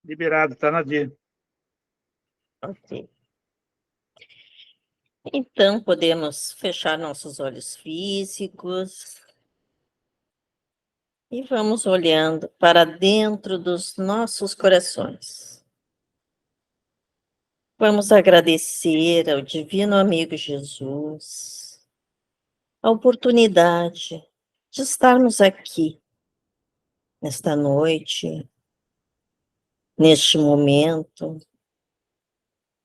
Liberado, tá na dia. Ok. Então, podemos fechar nossos olhos físicos e vamos olhando para dentro dos nossos corações. Vamos agradecer ao Divino Amigo Jesus a oportunidade de estarmos aqui nesta noite, neste momento,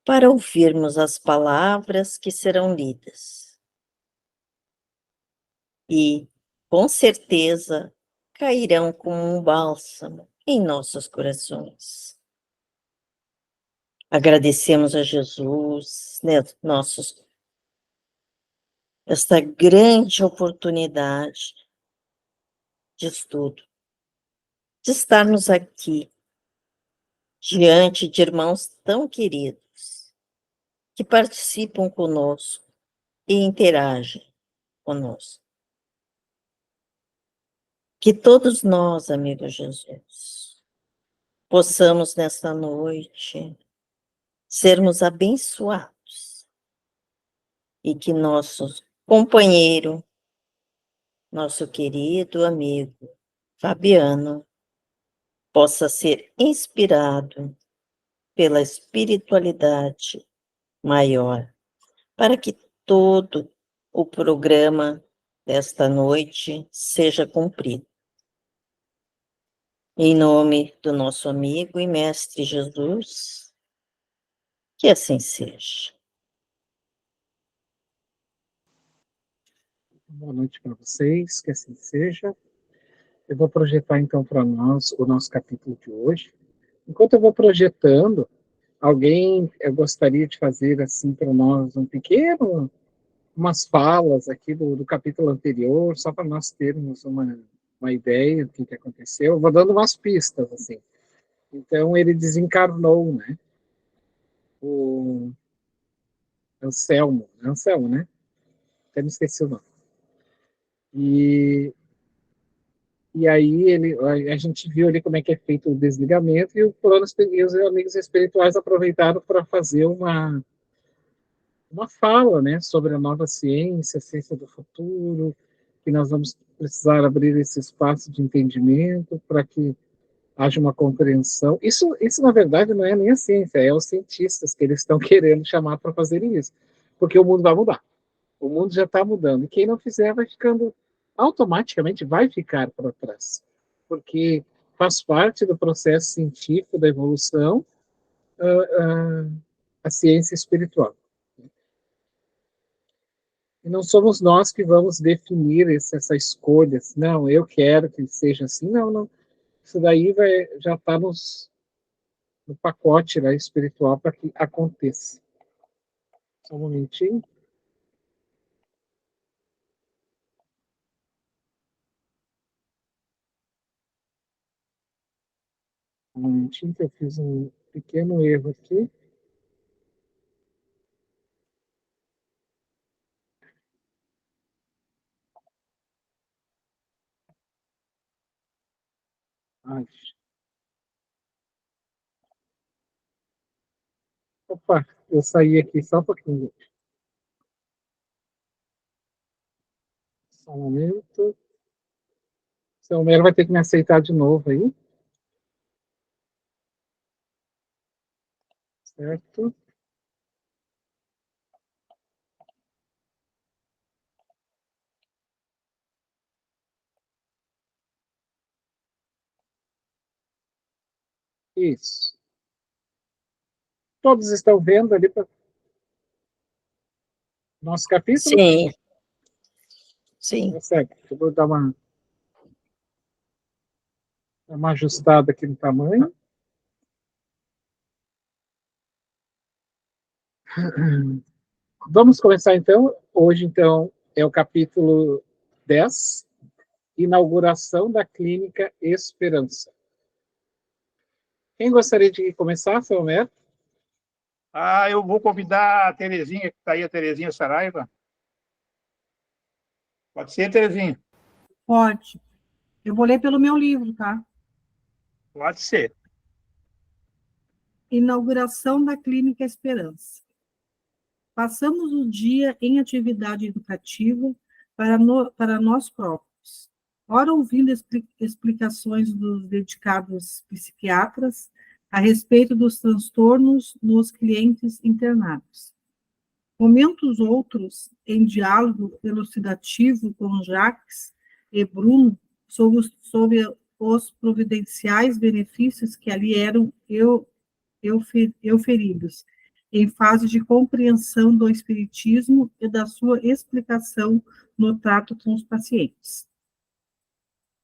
para ouvirmos as palavras que serão lidas. E, com certeza, cairão como um bálsamo em nossos corações. Agradecemos a Jesus, né, esta grande oportunidade de estudo, de estarmos aqui diante de irmãos tão queridos, que participam conosco e interagem conosco. Que todos nós, amigo Jesus, possamos nesta noite sermos abençoados e que nosso companheiro, nosso querido amigo Fabiano, possa ser inspirado pela espiritualidade maior, para que todo o programa desta noite seja cumprido. Em nome do nosso amigo e mestre Jesus, que assim seja. Boa noite para vocês, que assim seja. Eu vou projetar então para nós o nosso capítulo de hoje. Enquanto eu vou projetando, eu gostaria de fazer assim para nós umas falas aqui do capítulo anterior, só para nós termos uma ideia do que aconteceu. Eu vou dando umas pistas assim. Então ele desencarnou, né? O Anselmo, né? Até me esqueci o nome. E aí a gente viu ali como é que é feito o desligamento e e os amigos espirituais aproveitaram para fazer uma fala, né, sobre a nova ciência, a ciência do futuro, que nós vamos precisar abrir esse espaço de entendimento para que haja uma compreensão. Isso, na verdade, não é nem a ciência, é os cientistas que eles estão querendo chamar para fazerem isso, porque o mundo vai mudar. O mundo já está mudando. E quem não fizer vai ficando, automaticamente vai ficar para trás. Porque faz parte do processo científico da evolução a ciência espiritual. E não somos nós que vamos definir essa escolha. Não, eu quero que seja assim. Não, não. Isso daí já está no pacote, né, espiritual para que aconteça. Só um momentinho. Um momentinho que eu fiz um pequeno erro aqui. Ai. Opa, eu saí aqui só um pouquinho. Só um momento. Seu Homero vai ter que me aceitar de novo aí. Certo? Isso. Todos estão vendo ali para nosso capítulo? Sim, sim. Tá certo. Eu vou dar uma ajustada aqui no tamanho. Vamos começar então. Hoje, então, é o capítulo 10, inauguração da Clínica Esperança. Quem gostaria de começar, seu Homero? Eu vou convidar a Terezinha, que está aí, a Terezinha Saraiva. Pode ser, Terezinha? Pode. Eu vou ler pelo meu livro, tá? Pode ser. Inauguração da Clínica Esperança. Passamos o dia em atividade educativa para nós próprios, ora ouvindo explicações dos dedicados psiquiatras a respeito dos transtornos nos clientes internados. Momentos outros em diálogo elucidativo com Jacques e Bruno sobre os providenciais benefícios que ali eram euferidos, em fase de compreensão do espiritismo e da sua explicação no trato com os pacientes.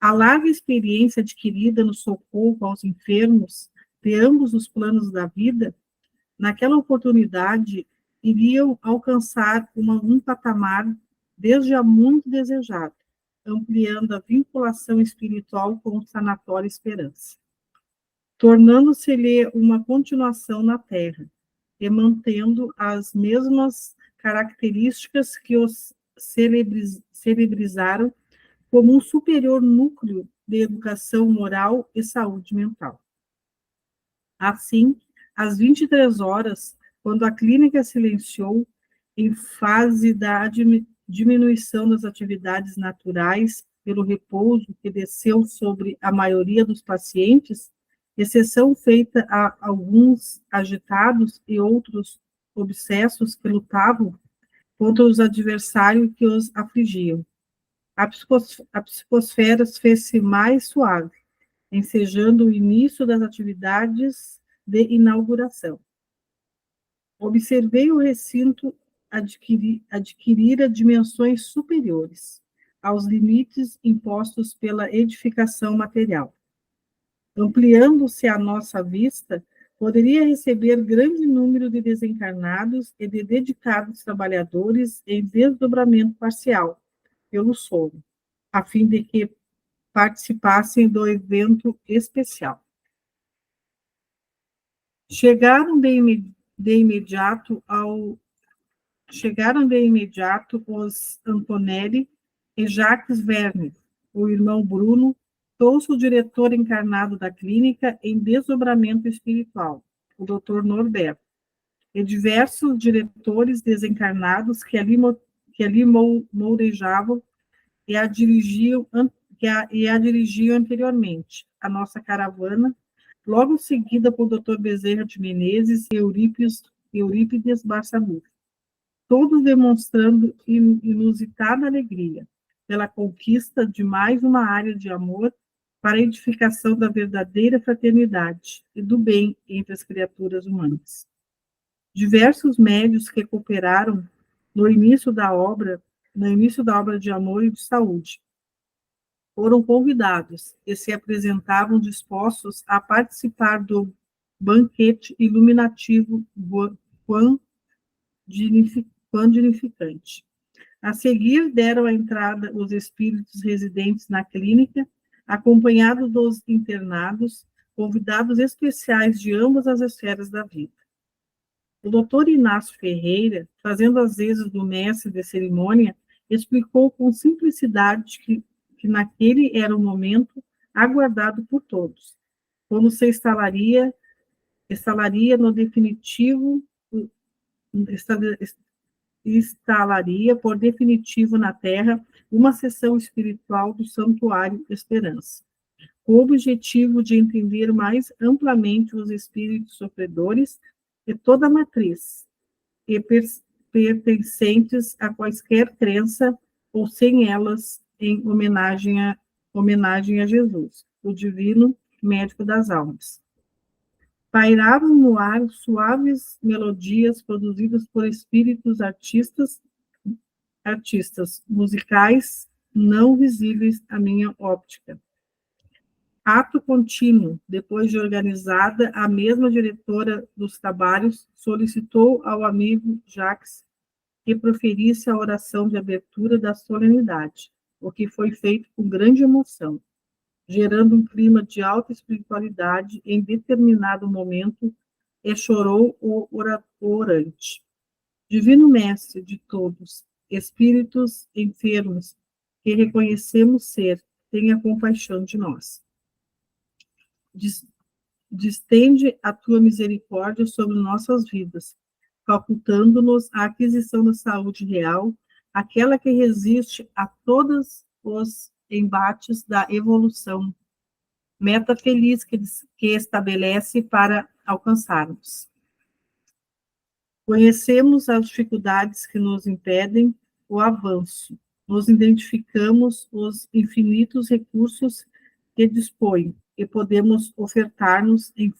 A larga experiência adquirida no socorro aos enfermos de ambos os planos da vida, naquela oportunidade, iriam alcançar um patamar desde há muito desejado, ampliando a vinculação espiritual com o Sanatório Esperança, tornando-se-lhe uma continuação na Terra, e mantendo as mesmas características que os celebrizaram como um superior núcleo de educação moral e saúde mental. Assim, às 23 horas, quando a clínica silenciou, em fase da diminuição das atividades naturais pelo repouso que desceu sobre a maioria dos pacientes, exceção feita a alguns agitados e outros obsessos que lutavam contra os adversários que os afligiam. A psicosfera fez-se mais suave, ensejando o início das atividades de inauguração. Observei o recinto adquirir dimensões superiores aos limites impostos pela edificação material. Ampliando-se a nossa vista, poderia receber grande número de desencarnados e de dedicados trabalhadores em desdobramento parcial, pelo sono, a fim de que participassem do evento especial. Chegaram de imediato os Antonelli e Jacques Verne, o irmão Bruno, o diretor encarnado da clínica em desdobramento espiritual, o Dr. Norberto, e diversos diretores desencarnados que ali mourejavam e a dirigiam anteriormente, a nossa caravana, logo seguida por Dr. Bezerra de Menezes e Eurípides Barçanufo, todos demonstrando inusitada alegria pela conquista de mais uma área de amor para a edificação da verdadeira fraternidade e do bem entre as criaturas humanas. Diversos médios que cooperaram no início da obra de amor e de saúde, foram convidados e se apresentavam dispostos a participar do banquete iluminativo quantificante. A seguir, deram a entrada os espíritos residentes na clínica, acompanhados dos internados, convidados especiais de ambas as esferas da vida. O doutor Inácio Ferreira, fazendo as vezes do mestre de cerimônia, explicou com simplicidade que naquele era o momento aguardado por todos, quando se instalaria por definitivo na Terra uma sessão espiritual do Santuário Esperança, com o objetivo de entender mais amplamente os espíritos sofredores e toda a matriz, e pertencentes a quaisquer crença ou sem elas, em homenagem a Jesus, o divino médico das almas. Pairavam no ar suaves melodias produzidas por espíritos artistas musicais não visíveis à minha óptica. Ato contínuo, depois de organizada, a mesma diretora dos trabalhos solicitou ao amigo Jacques que proferisse a oração de abertura da solenidade, o que foi feito com grande emoção, gerando um clima de alta espiritualidade em determinado momento, e chorou o orante. Divino Mestre de todos, espíritos enfermos, que reconhecemos ser, tenha compaixão de nós. distende a tua misericórdia sobre nossas vidas, facultando-nos a aquisição da saúde real, aquela que resiste a todos os embates da evolução, meta feliz que estabelece para alcançarmos. Conhecemos as dificuldades que nos impedem o avanço, nos identificamos os infinitos recursos que dispõe e podemos ofertar-nos em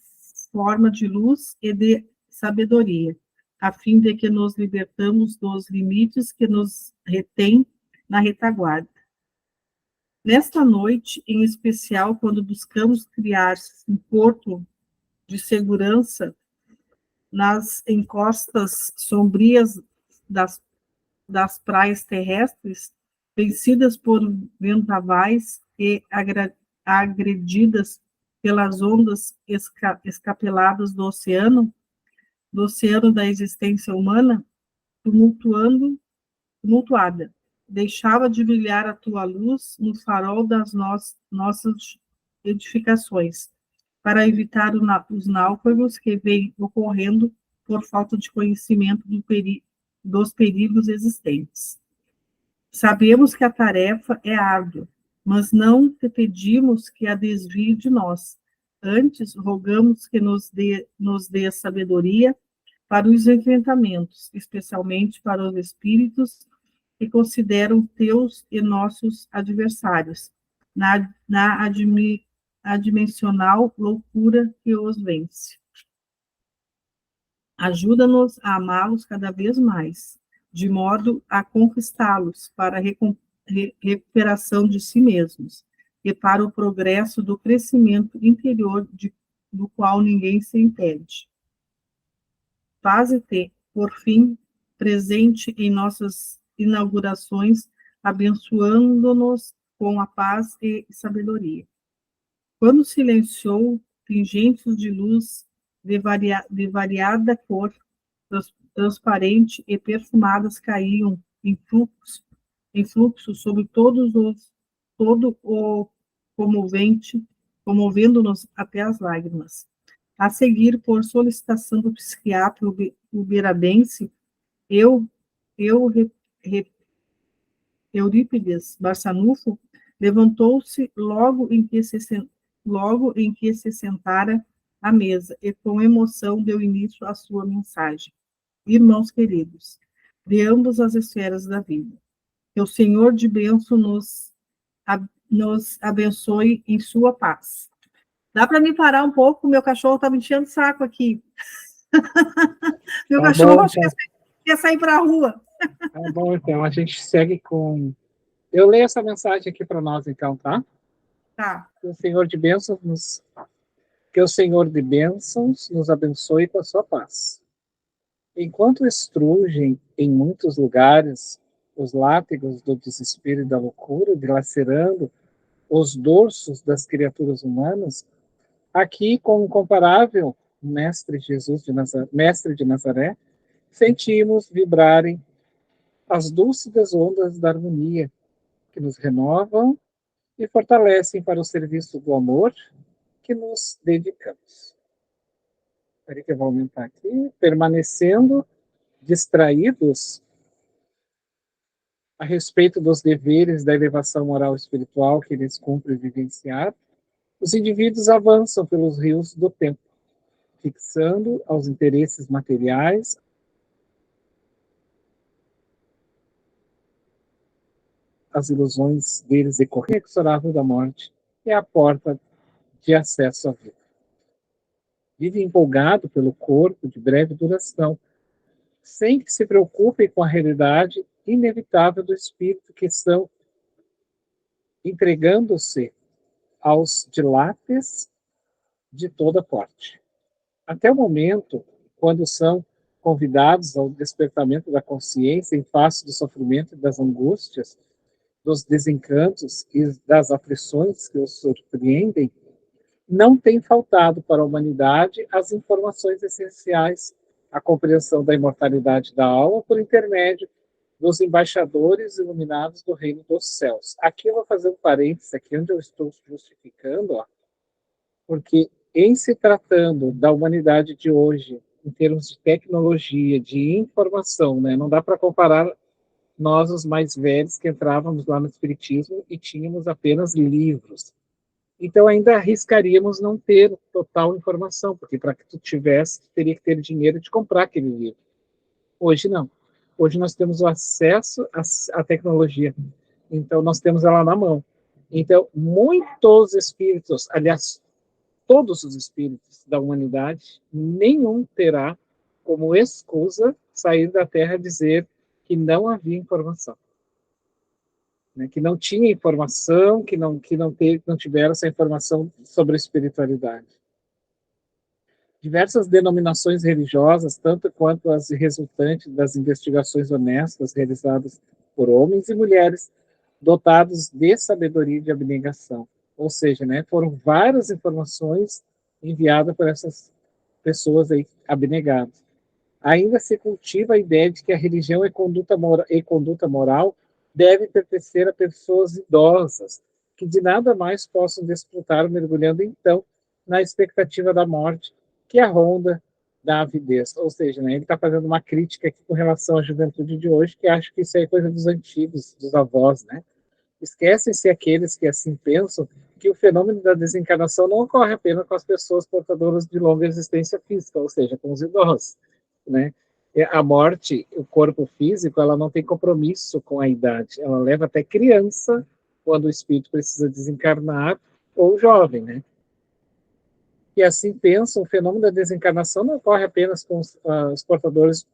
forma de luz e de sabedoria, a fim de que nos libertamos dos limites que nos retêm na retaguarda. Nesta noite, em especial, quando buscamos criar um porto de segurança nas encostas sombrias das praias terrestres, vencidas por vendavais e agredidas pelas ondas escapeladas do oceano da existência humana, tumultuada. Deixava de brilhar a tua luz no farol das nossas edificações, para evitar os náufragos que vêm ocorrendo por falta de conhecimento dos perigos existentes. Sabemos que a tarefa é árdua, mas não te pedimos que a desvie de nós. Antes, rogamos que nos dê sabedoria para os enfrentamentos, especialmente para os espíritos que consideram teus e nossos adversários, na adimensional loucura que os vence. Ajuda-nos a amá-los cada vez mais, de modo a conquistá-los para a recuperação de si mesmos e para o progresso do crescimento interior do qual ninguém se impede. Faze-te, por fim, presente em nossas inaugurações, abençoando-nos com a paz e sabedoria. Quando silenciou, pingentes de luz de variada cor, transparente e perfumadas caíam em fluxo sobre todo o comovendo-nos até as lágrimas. A seguir, por solicitação do psiquiatra uberabense, Eurípides Barçanufo, levantou-se logo em que se sentara à mesa e com emoção deu início à sua mensagem. Irmãos queridos, de ambas as esferas da vida, que o Senhor de bênção nos abençoe em sua paz. Dá para me parar um pouco? Meu cachorro está me enchendo o saco aqui. Meu cachorro acho que quer sair para a rua. Tá bom, então, a gente segue com... Eu leio essa mensagem aqui para nós, então, tá? Tá. Que o Senhor de bênçãos nos abençoe com a sua paz. Enquanto estrugem em muitos lugares os látigos do desespero e da loucura, dilacerando os dorsos das criaturas humanas, aqui, com o incomparável Mestre de Nazaré, sentimos vibrarem as dúlcidas ondas da harmonia, que nos renovam e fortalecem para o serviço do amor que nos dedicamos. Espera que eu vou aumentar aqui. Permanecendo distraídos a respeito dos deveres da elevação moral e espiritual que eles cumprem vivenciar, os indivíduos avançam pelos rios do tempo, fixando aos interesses materiais as ilusões deles decorrem inexorável da morte e a porta de acesso à vida. Vive empolgado pelo corpo de breve duração, sem que se preocupem com a realidade inevitável do espírito, que estão entregando-se aos dilates de toda porte. Até o momento, quando são convidados ao despertamento da consciência em face do sofrimento e das angústias, dos desencantos e das aflições que os surpreendem, não tem faltado para a humanidade as informações essenciais à compreensão da imortalidade da alma por intermédio dos embaixadores iluminados do reino dos céus. Aqui eu vou fazer um parênteses aqui onde eu estou justificando, porque em se tratando da humanidade de hoje, em termos de tecnologia, de informação, né? Não dá para comparar nós, os mais velhos, que entrávamos lá no Espiritismo e tínhamos apenas livros. Então, ainda arriscaríamos não ter total informação, porque para que tu tivesse, tu teria que ter dinheiro de comprar aquele livro. Hoje, não. Hoje nós temos o acesso à tecnologia. Então, nós temos ela na mão. Então, muitos espíritos, aliás, todos os espíritos da humanidade, nenhum terá como excusa sair da Terra e dizer que não havia informação, né? Que não tinha informação, que não tiveram essa informação sobre a espiritualidade. Diversas denominações religiosas, tanto quanto as resultantes das investigações honestas realizadas por homens e mulheres dotados de sabedoria e de abnegação. Ou seja, né, foram várias informações enviadas por essas pessoas aí abnegadas. Ainda se cultiva a ideia de que a religião e conduta moral deve pertencer a pessoas idosas, que de nada mais possam desfrutar, mergulhando então na expectativa da morte, que é a ronda da avidez. Ou seja, né, ele está fazendo uma crítica aqui com relação à juventude de hoje, que acha que isso é coisa dos antigos, dos avós, né? Esquecem-se aqueles que assim pensam que o fenômeno da desencarnação não ocorre apenas com as pessoas portadoras de longa existência física, ou seja, com os idosos, né? A morte, o corpo físico, ela não tem compromisso com a idade, ela leva até criança, quando o espírito precisa desencarnar, ou jovem, né? E assim pensam, o fenômeno da desencarnação não ocorre apenas com os portadores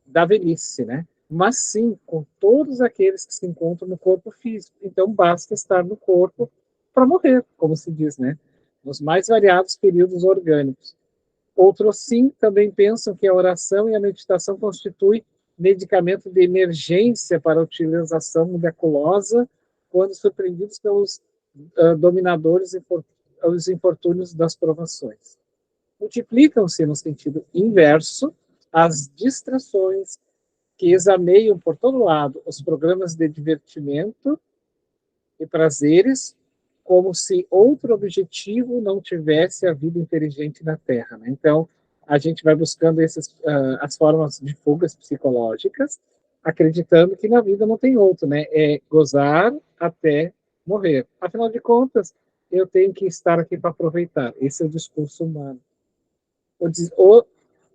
da velhice, né? Mas sim com todos aqueles que se encontram no corpo físico. Então basta estar no corpo para morrer, como se diz, né? Nos mais variados períodos orgânicos. Outros sim também pensam que a oração e a meditação constituem medicamento de emergência para a utilização miraculosa quando surpreendidos pelos dominadores e os infortúnios das provações. Multiplicam-se, no sentido inverso, as distrações que exameiam por todo lado os programas de divertimento e prazeres, como se outro objetivo não tivesse a vida inteligente na Terra, né? Então, a gente vai buscando as formas de fugas psicológicas, acreditando que na vida não tem outro, né? É gozar até morrer. Afinal de contas, eu tenho que estar aqui para aproveitar. Esse é o discurso humano. O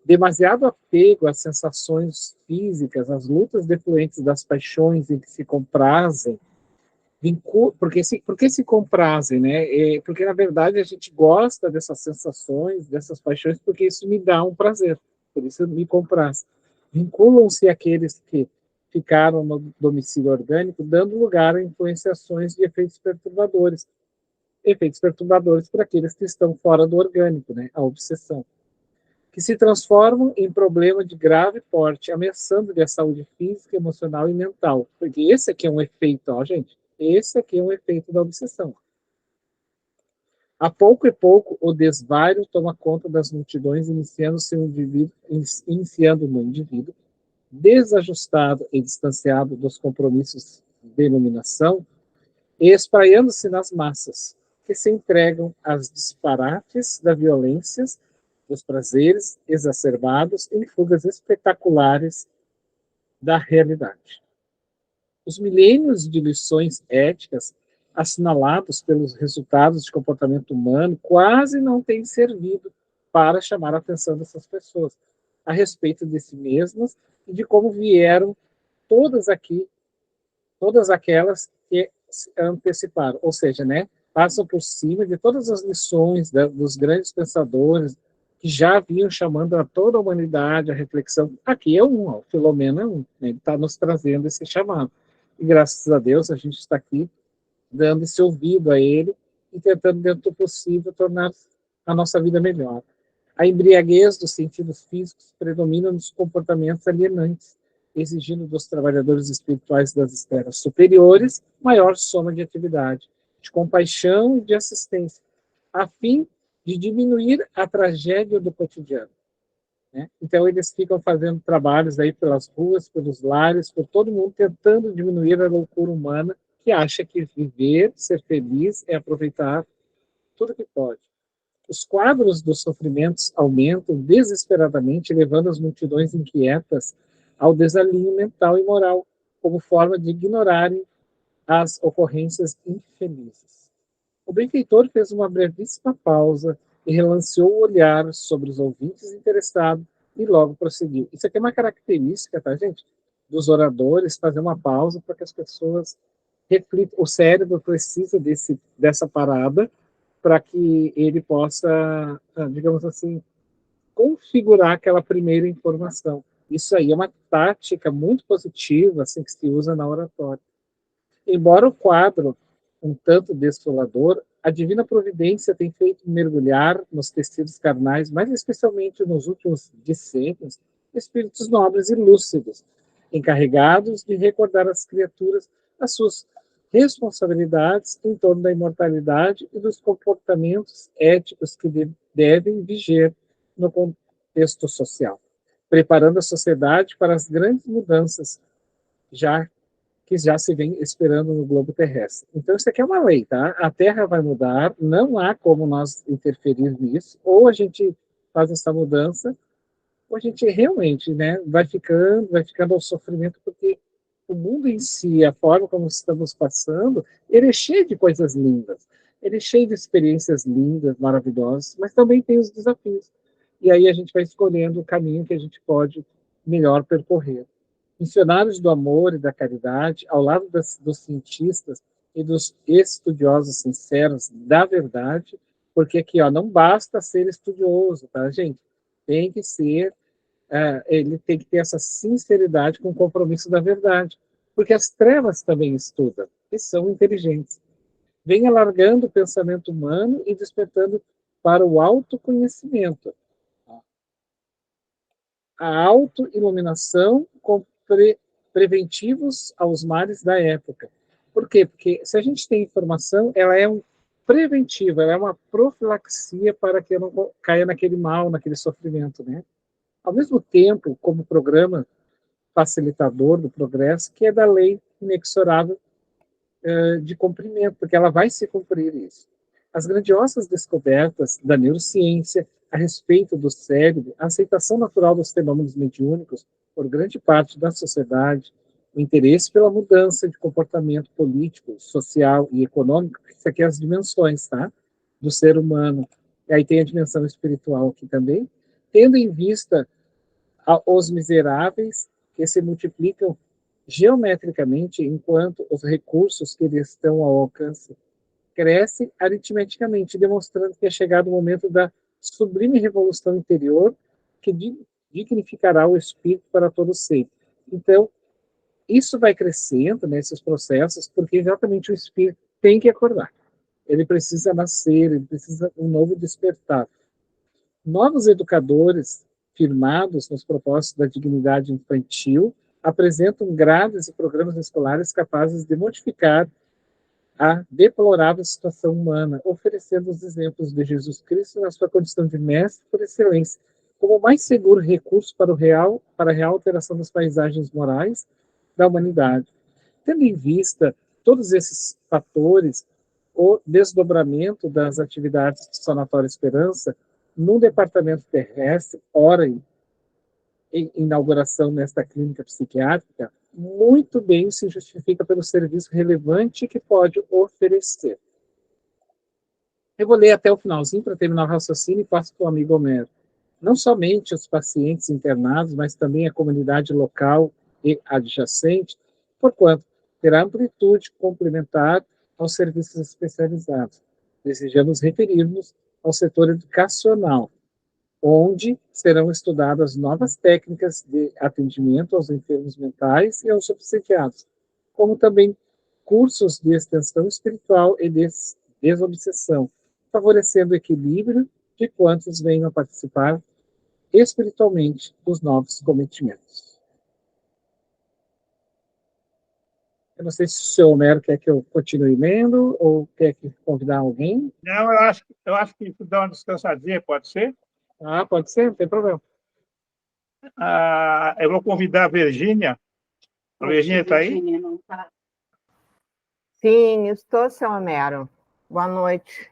demasiado apego às sensações físicas, às lutas defluentes das paixões em que se comprazem, porque se comprazem, né? Porque, na verdade, a gente gosta dessas sensações, dessas paixões, porque isso me dá um prazer, por isso me compraz. Vinculam-se aqueles que ficaram no domicílio orgânico, dando lugar a influenciações de efeitos perturbadores para aqueles que estão fora do orgânico, né? A obsessão, que se transformam em problema de grave porte, ameaçando-lhe a saúde física, emocional e mental. Porque esse aqui é um efeito, ó, gente, esse aqui é um efeito da obsessão. A pouco e pouco, o desvario toma conta das multidões, iniciando no indivíduo, desajustado e distanciado dos compromissos de iluminação, e espraiando-se nas massas, que se entregam às disparates da violência, dos prazeres exacerbados em fugas espetaculares da realidade. Os milênios de lições éticas assinalados pelos resultados de comportamento humano quase não têm servido para chamar a atenção dessas pessoas a respeito de si mesmas e de como vieram todas aquelas que se anteciparam, ou seja, né, passam por cima de todas as lições dos grandes pensadores que já vinham chamando a toda a humanidade à reflexão. Aqui é o Filomeno é um, né, ele está nos trazendo esse chamado. E graças a Deus a gente está aqui dando esse ouvido a ele e tentando, dentro do possível, tornar a nossa vida melhor. A embriaguez dos sentidos físicos predomina nos comportamentos alienantes, exigindo dos trabalhadores espirituais das esferas superiores maior soma de atividade, de compaixão e de assistência, a fim de diminuir a tragédia do cotidiano, né? Então eles ficam fazendo trabalhos aí pelas ruas, pelos lares, por todo mundo, tentando diminuir a loucura humana que acha que viver, ser feliz, é aproveitar tudo que pode. Os quadros dos sofrimentos aumentam desesperadamente, levando as multidões inquietas ao desalinho mental e moral, como forma de ignorarem as ocorrências infelizes. O benfeitor fez uma brevíssima pausa e relanceou o olhar sobre os ouvintes interessados e logo prosseguiu. Isso aqui é uma característica, tá, gente? Dos oradores, fazer uma pausa para que as pessoas reflitam. O cérebro precisa dessa parada para que ele possa, digamos assim, configurar aquela primeira informação. Isso aí é uma tática muito positiva, assim, que se usa na oratória. Embora o quadro um tanto desolador, a divina providência tem feito mergulhar nos tecidos carnais, mais especialmente nos últimos decênios, espíritos nobres e lúcidos, encarregados de recordar às criaturas as suas responsabilidades em torno da imortalidade e dos comportamentos éticos que devem viger no contexto social, preparando a sociedade para as grandes mudanças que já se vem esperando no globo terrestre. Então, isso aqui é uma lei, tá? A Terra vai mudar, não há como nós interferir nisso, ou a gente faz essa mudança, ou a gente realmente, né, vai ficando ao sofrimento, porque o mundo em si, a forma como estamos passando, ele é cheio de coisas lindas, ele é cheio de experiências lindas, maravilhosas, mas também tem os desafios. E aí a gente vai escolhendo o caminho que a gente pode melhor percorrer. Missionários do amor e da caridade, ao lado dos cientistas e dos estudiosos sinceros da verdade, porque aqui, ó, não basta ser estudioso, tá, gente? Tem que ser, ele tem que ter essa sinceridade com o compromisso da verdade, porque as trevas também estudam e são inteligentes. Vem alargando o pensamento humano e despertando para o autoconhecimento. A autoiluminação com preventivos aos males da época. Por quê? Porque se a gente tem informação, ela é um preventivo, ela é uma profilaxia para que eu não caia naquele mal, naquele sofrimento, né? Ao mesmo tempo, como programa facilitador do progresso, que é da lei inexorável de cumprimento, porque ela vai se cumprir isso. As grandiosas descobertas da neurociência a respeito do cérebro, a aceitação natural dos fenômenos mediúnicos por grande parte da sociedade, o interesse pela mudança de comportamento político, social e econômico, isso aqui é as dimensões, tá? Do ser humano. E aí tem a dimensão espiritual aqui também, tendo em vista os miseráveis que se multiplicam geometricamente, enquanto os recursos que eles estão ao alcance crescem aritmeticamente, demonstrando que é chegado o momento da sublime revolução interior que dignificará o espírito para todo sempre. Então, isso vai crescendo nesses processos, porque exatamente o espírito tem que acordar. Ele precisa nascer, ele precisa um novo despertar. Novos educadores, firmados nos propósitos da dignidade infantil, apresentam grades e programas escolares capazes de modificar a deplorável situação humana, oferecendo os exemplos de Jesus Cristo na sua condição de mestre por excelência, como o mais seguro recurso para a real alteração das paisagens morais da humanidade. Tendo em vista todos esses fatores, o desdobramento das atividades do Sanatório Esperança no departamento terrestre, ora em inauguração nesta clínica psiquiátrica, muito bem se justifica pelo serviço relevante que pode oferecer. Eu vou ler até o finalzinho para terminar o raciocínio e passo para o amigo Homero. Não somente os pacientes internados, mas também a comunidade local e adjacente, porquanto terá amplitude complementar aos serviços especializados. Desejamos referir-nos ao setor educacional, onde serão estudadas novas técnicas de atendimento aos enfermos mentais e aos obsediados, como também cursos de extensão espiritual e de desobsessão, favorecendo o equilíbrio de quantos venham a participar espiritualmente dos novos cometimentos. Eu não sei se o senhor Homero quer que eu continue lendo ou quer que convidar alguém. Não, eu acho que dá uma descansadinha, pode ser? Ah, pode ser, não tem problema. Eu vou convidar a Virgínia. A Virgínia está aí? Não tá. Sim, estou, seu Homero. Boa noite.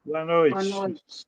Boa noite. Boa noite.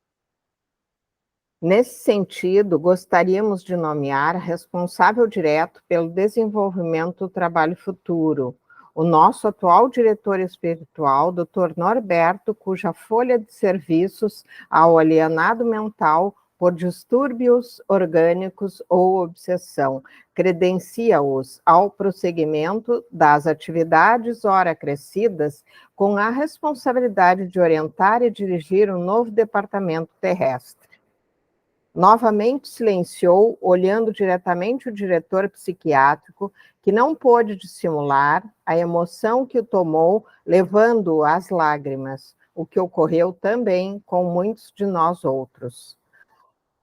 Nesse sentido, gostaríamos de nomear responsável direto pelo desenvolvimento do trabalho futuro, o nosso atual diretor espiritual, Dr. Norberto, cuja folha de serviços ao alienado mental por distúrbios orgânicos ou obsessão credencia-os ao prosseguimento das atividades ora crescidas com a responsabilidade de orientar e dirigir um novo departamento terrestre. Novamente silenciou, olhando diretamente o diretor psiquiátrico, que não pôde dissimular a emoção que o tomou, levando-o às lágrimas, o que ocorreu também com muitos de nós outros.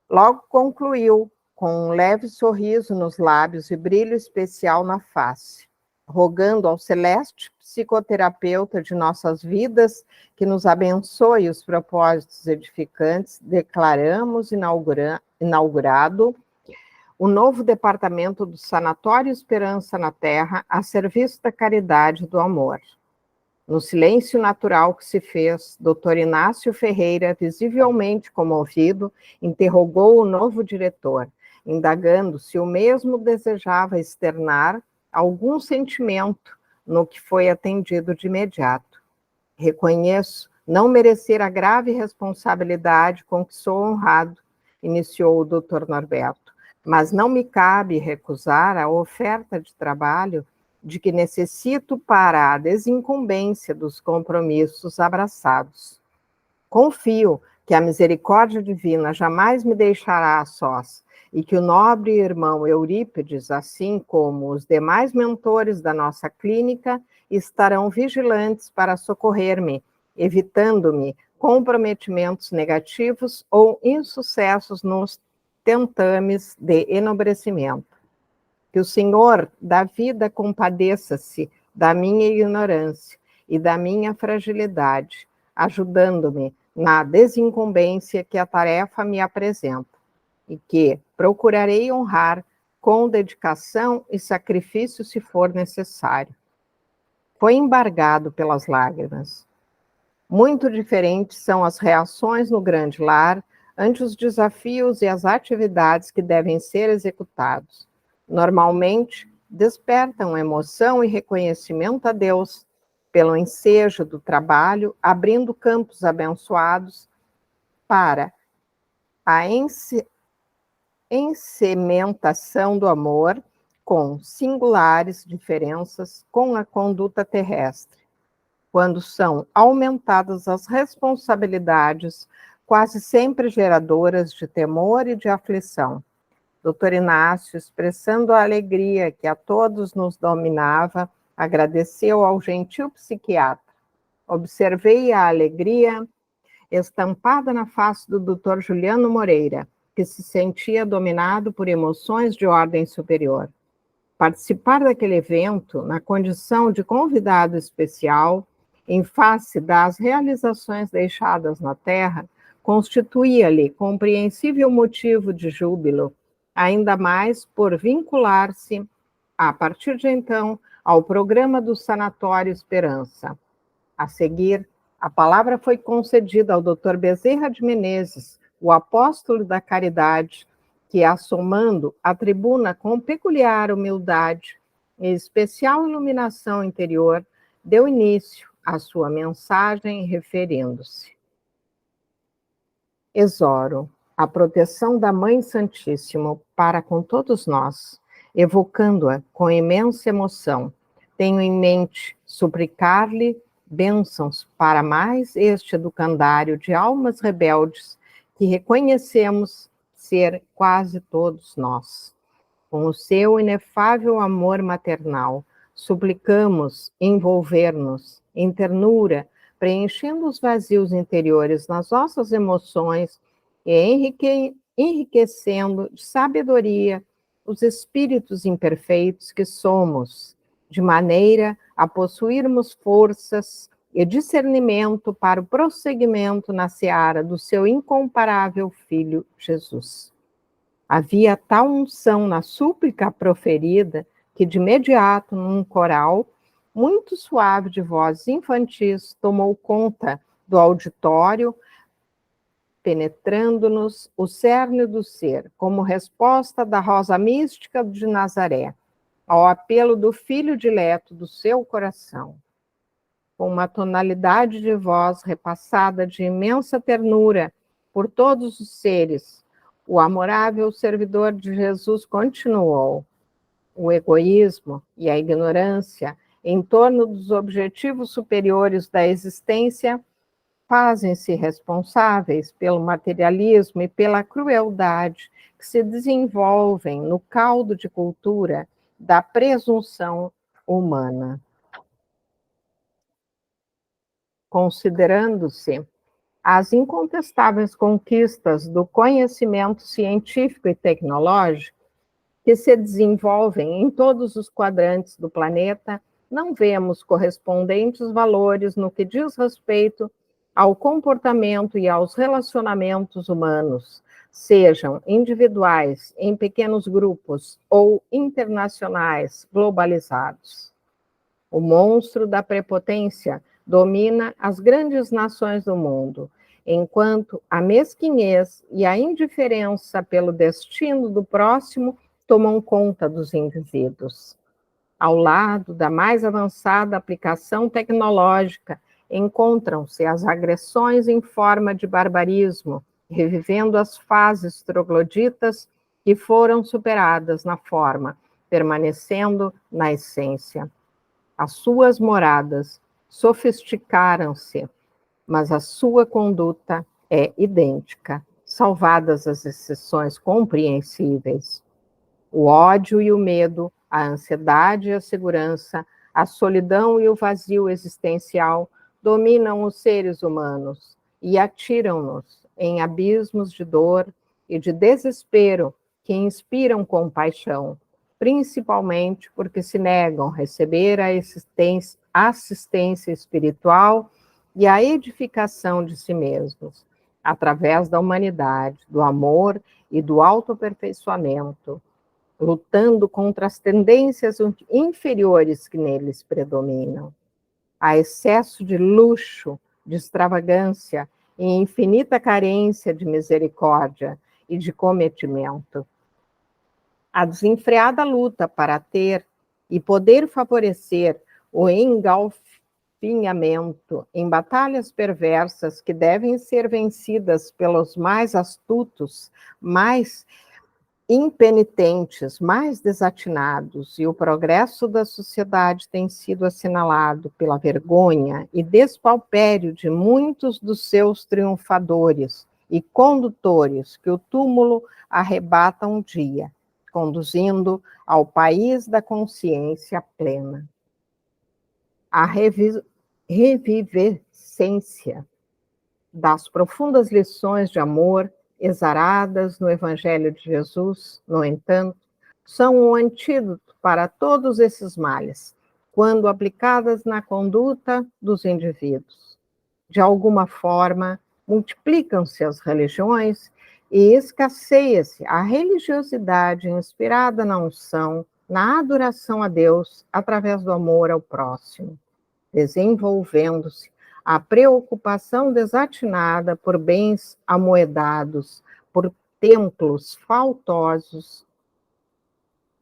Logo concluiu, com um leve sorriso nos lábios e brilho especial na face, rogando ao celeste psicoterapeuta de nossas vidas que nos abençoe os propósitos edificantes, declaramos inaugurado o novo departamento do Sanatório Esperança na Terra a serviço da caridade e do amor. No silêncio natural que se fez, Dr. Inácio Ferreira, visivelmente comovido, interrogou o novo diretor, indagando se o mesmo desejava externar algum sentimento, no que foi atendido de imediato. Reconheço não merecer a grave responsabilidade com que sou honrado, iniciou o Dr. Norberto, mas não me cabe recusar a oferta de trabalho de que necessito para a desincumbência dos compromissos abraçados. Confio que a misericórdia divina jamais me deixará a sós, e que o nobre irmão Eurípides, assim como os demais mentores da nossa clínica, estarão vigilantes para socorrer-me, evitando-me comprometimentos negativos ou insucessos nos tentames de enobrecimento. Que o Senhor da vida compadeça-se da minha ignorância e da minha fragilidade, ajudando-me na desincumbência que a tarefa me apresenta, e que procurarei honrar com dedicação e sacrifício se for necessário. Foi embargado pelas lágrimas. Muito diferentes são as reações no grande lar ante os desafios e as atividades que devem ser executados. Normalmente, despertam emoção e reconhecimento a Deus pelo ensejo do trabalho, abrindo campos abençoados para a ensementação do amor, com singulares diferenças com a conduta terrestre, quando são aumentadas as responsabilidades, quase sempre geradoras de temor e de aflição. Dr. Inácio, expressando a alegria que a todos nos dominava, agradeceu ao gentil psiquiatra. Observei a alegria estampada na face do Dr. Juliano Moreira, que se sentia dominado por emoções de ordem superior. Participar daquele evento, na condição de convidado especial, em face das realizações deixadas na Terra, constituía-lhe compreensível motivo de júbilo, ainda mais por vincular-se, a partir de então, ao programa do Sanatório Esperança. A seguir, a palavra foi concedida ao Dr. Bezerra de Menezes, o apóstolo da caridade, que, assomando a tribuna com peculiar humildade e especial iluminação interior, deu início à sua mensagem referindo-se. Exoro a proteção da Mãe Santíssima para com todos nós, evocando-a com imensa emoção. Tenho em mente suplicar-lhe bênçãos para mais este educandário de almas rebeldes que reconhecemos ser quase todos nós. Com o seu inefável amor maternal, suplicamos envolver-nos em ternura, preenchendo os vazios interiores nas nossas emoções e enriquecendo de sabedoria os espíritos imperfeitos que somos, de maneira a possuirmos forças e discernimento para o prosseguimento na seara do seu incomparável Filho Jesus. Havia tal unção na súplica proferida que, de imediato, num coral muito suave de vozes infantis, tomou conta do auditório, penetrando-nos o cerne do ser, como resposta da rosa mística de Nazaré, ao apelo do filho dileto do seu coração. Com uma tonalidade de voz repassada de imensa ternura por todos os seres, o amorável servidor de Jesus continuou: o egoísmo e a ignorância em torno dos objetivos superiores da existência fazem-se responsáveis pelo materialismo e pela crueldade que se desenvolvem no caldo de cultura da presunção humana. Considerando-se as incontestáveis conquistas do conhecimento científico e tecnológico que se desenvolvem em todos os quadrantes do planeta, não vemos correspondentes valores no que diz respeito ao comportamento e aos relacionamentos humanos, sejam individuais, em pequenos grupos, ou internacionais, globalizados. O monstro da prepotência domina as grandes nações do mundo, enquanto a mesquinhez e a indiferença pelo destino do próximo tomam conta dos indivíduos. Ao lado da mais avançada aplicação tecnológica, encontram-se as agressões em forma de barbarismo, revivendo as fases trogloditas que foram superadas na forma, permanecendo na essência. As suas moradas sofisticaram-se, mas a sua conduta é idêntica, salvadas as exceções compreensíveis. O ódio e o medo, a ansiedade e a segurança, a solidão e o vazio existencial dominam os seres humanos e atiram-nos em abismos de dor e de desespero que inspiram compaixão, principalmente porque se negam a receber a assistência espiritual e a edificação de si mesmos, através da humanidade, do amor e do autoaperfeiçoamento, lutando contra as tendências inferiores que neles predominam. Há excesso de luxo, de extravagância e infinita carência de misericórdia e de cometimento. A desenfreada luta para ter e poder favorecer o engalfinhamento em batalhas perversas que devem ser vencidas pelos mais astutos, mais impenitentes, mais desatinados, e o progresso da sociedade tem sido assinalado pela vergonha e despauperio de muitos dos seus triunfadores e condutores que o túmulo arrebata um dia, conduzindo ao país da consciência plena. A revivescência das profundas lições de amor exaradas no Evangelho de Jesus, no entanto, são um antídoto para todos esses males, quando aplicadas na conduta dos indivíduos. De alguma forma, multiplicam-se as religiões e escasseia-se a religiosidade inspirada na unção, na adoração a Deus, através do amor ao próximo, desenvolvendo-se a preocupação desatinada por bens amoedados, por templos faltosos,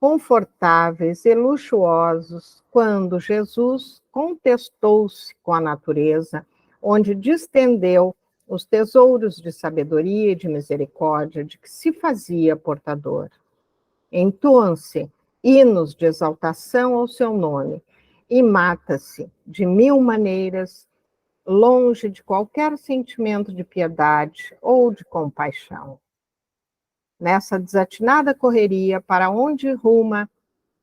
confortáveis e luxuosos, quando Jesus contestou-se com a natureza, onde distendeu os tesouros de sabedoria e de misericórdia de que se fazia portador. Entoam-se hinos de exaltação ao seu nome e mata-se de mil maneiras, longe de qualquer sentimento de piedade ou de compaixão. Nessa desatinada correria para onde ruma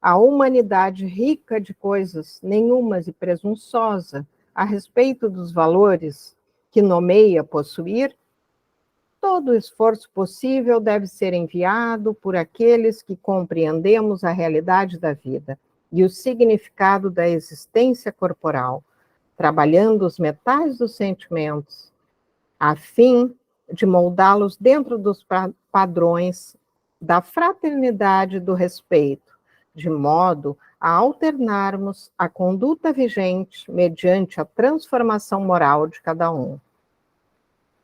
a humanidade rica de coisas nenhumas e presunçosa a respeito dos valores que nomeia possuir, todo o esforço possível deve ser enviado por aqueles que compreendemos a realidade da vida e o significado da existência corporal, trabalhando os metais dos sentimentos, a fim de moldá-los dentro dos padrões da fraternidade e do respeito, de modo a alternarmos a conduta vigente mediante a transformação moral de cada um.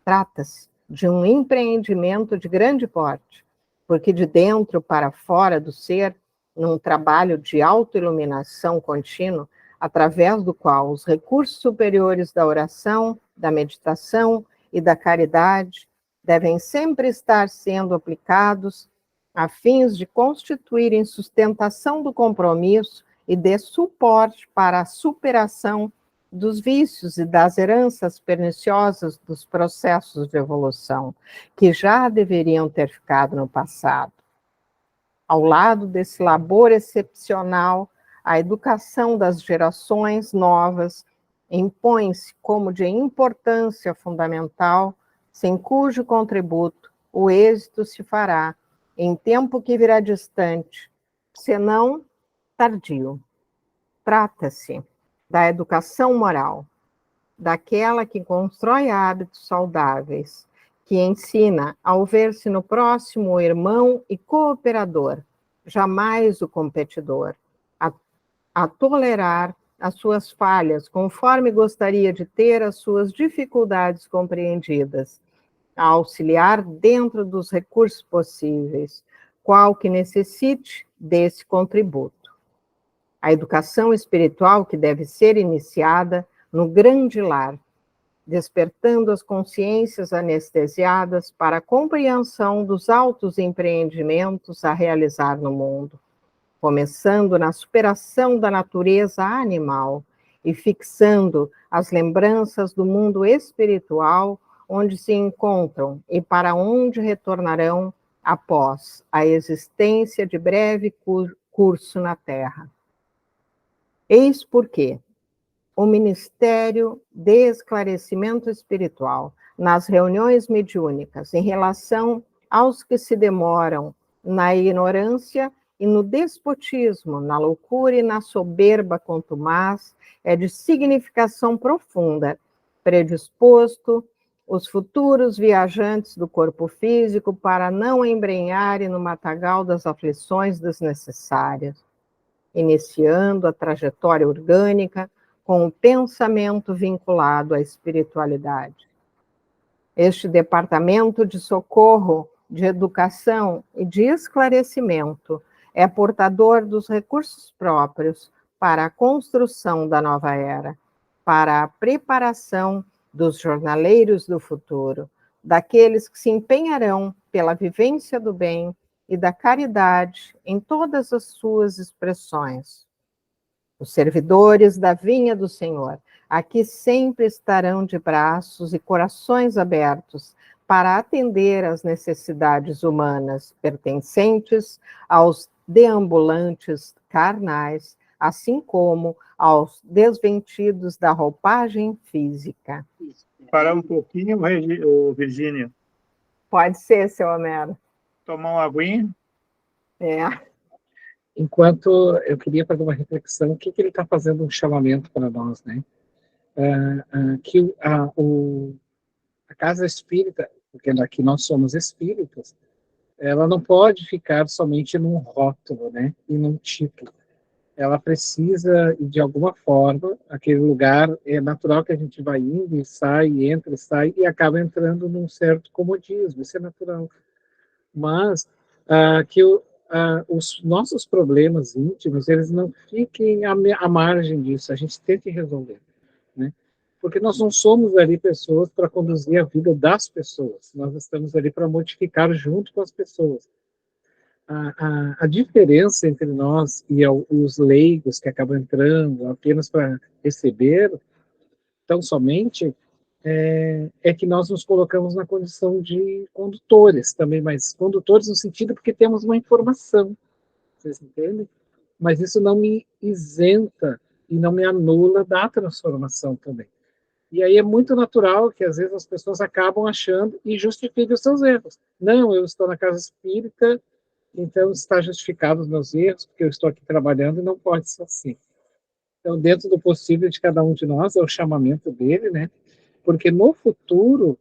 Trata-se de um empreendimento de grande porte, porque de dentro para fora do ser, num trabalho de autoiluminação contínuo, através do qual os recursos superiores da oração, da meditação e da caridade devem sempre estar sendo aplicados a fins de constituírem sustentação do compromisso e de suporte para a superação dos vícios e das heranças perniciosas dos processos de evolução, que já deveriam ter ficado no passado. Ao lado desse labor excepcional, a educação das gerações novas impõe-se como de importância fundamental, sem cujo contributo o êxito se fará em tempo que virá distante, senão tardio. Trata-se da educação moral, daquela que constrói hábitos saudáveis, que ensina ao ver-se no próximo o irmão e cooperador, jamais o competidor, a tolerar as suas falhas, conforme gostaria de ter as suas dificuldades compreendidas, a auxiliar dentro dos recursos possíveis, qual que necessite desse contributo. A educação espiritual que deve ser iniciada no grande lar, despertando as consciências anestesiadas para a compreensão dos altos empreendimentos a realizar no mundo, começando na superação da natureza animal e fixando as lembranças do mundo espiritual onde se encontram e para onde retornarão após a existência de breve curso na Terra. Eis porque o Ministério de Esclarecimento Espiritual, nas reuniões mediúnicas, em relação aos que se demoram na ignorância e no despotismo, na loucura e na soberba contumaz, é de significação profunda, predisposto os futuros viajantes do corpo físico para não embrenharem no matagal das aflições desnecessárias, iniciando a trajetória orgânica com o pensamento vinculado à espiritualidade. Este departamento de socorro, de educação e de esclarecimento é portador dos recursos próprios para a construção da nova era, para a preparação dos jornaleiros do futuro, daqueles que se empenharão pela vivência do bem e da caridade em todas as suas expressões. Os servidores da vinha do Senhor aqui sempre estarão de braços e corações abertos para atender às necessidades humanas pertencentes aos deambulantes carnais, assim como aos desventidos da roupagem física. Parar um pouquinho, Virgínia. Pode ser, seu Homero. Tomar uma aguinha. Enquanto eu queria fazer uma reflexão, o que ele está fazendo um chamamento para nós, né? Que a casa espírita, porque aqui nós somos espíritas, ela não pode ficar somente num rótulo, né? E num título. Ela precisa, de alguma forma, aquele lugar, é natural que a gente vai indo e sai, entra e sai, e acaba entrando num certo comodismo, isso é natural. Mas os nossos problemas íntimos, eles não fiquem à margem disso, a gente tem que resolver, né? Porque nós não somos ali pessoas para conduzir a vida das pessoas, nós estamos ali para modificar junto com as pessoas. A diferença entre nós e os leigos que acabam entrando apenas para receber, tão somente, é que nós nos colocamos na condição de condutores também, mas condutores no sentido porque temos uma informação, vocês entendem? Mas isso não me isenta e não me anula da transformação também. E aí é muito natural que às vezes as pessoas acabam achando e justificam os seus erros. Não, eu estou na casa espírita, então está justificado os meus erros, porque eu estou aqui trabalhando e não pode ser assim. Então, dentro do possível de cada um de nós, é o chamamento dele, né? Porque no futuro,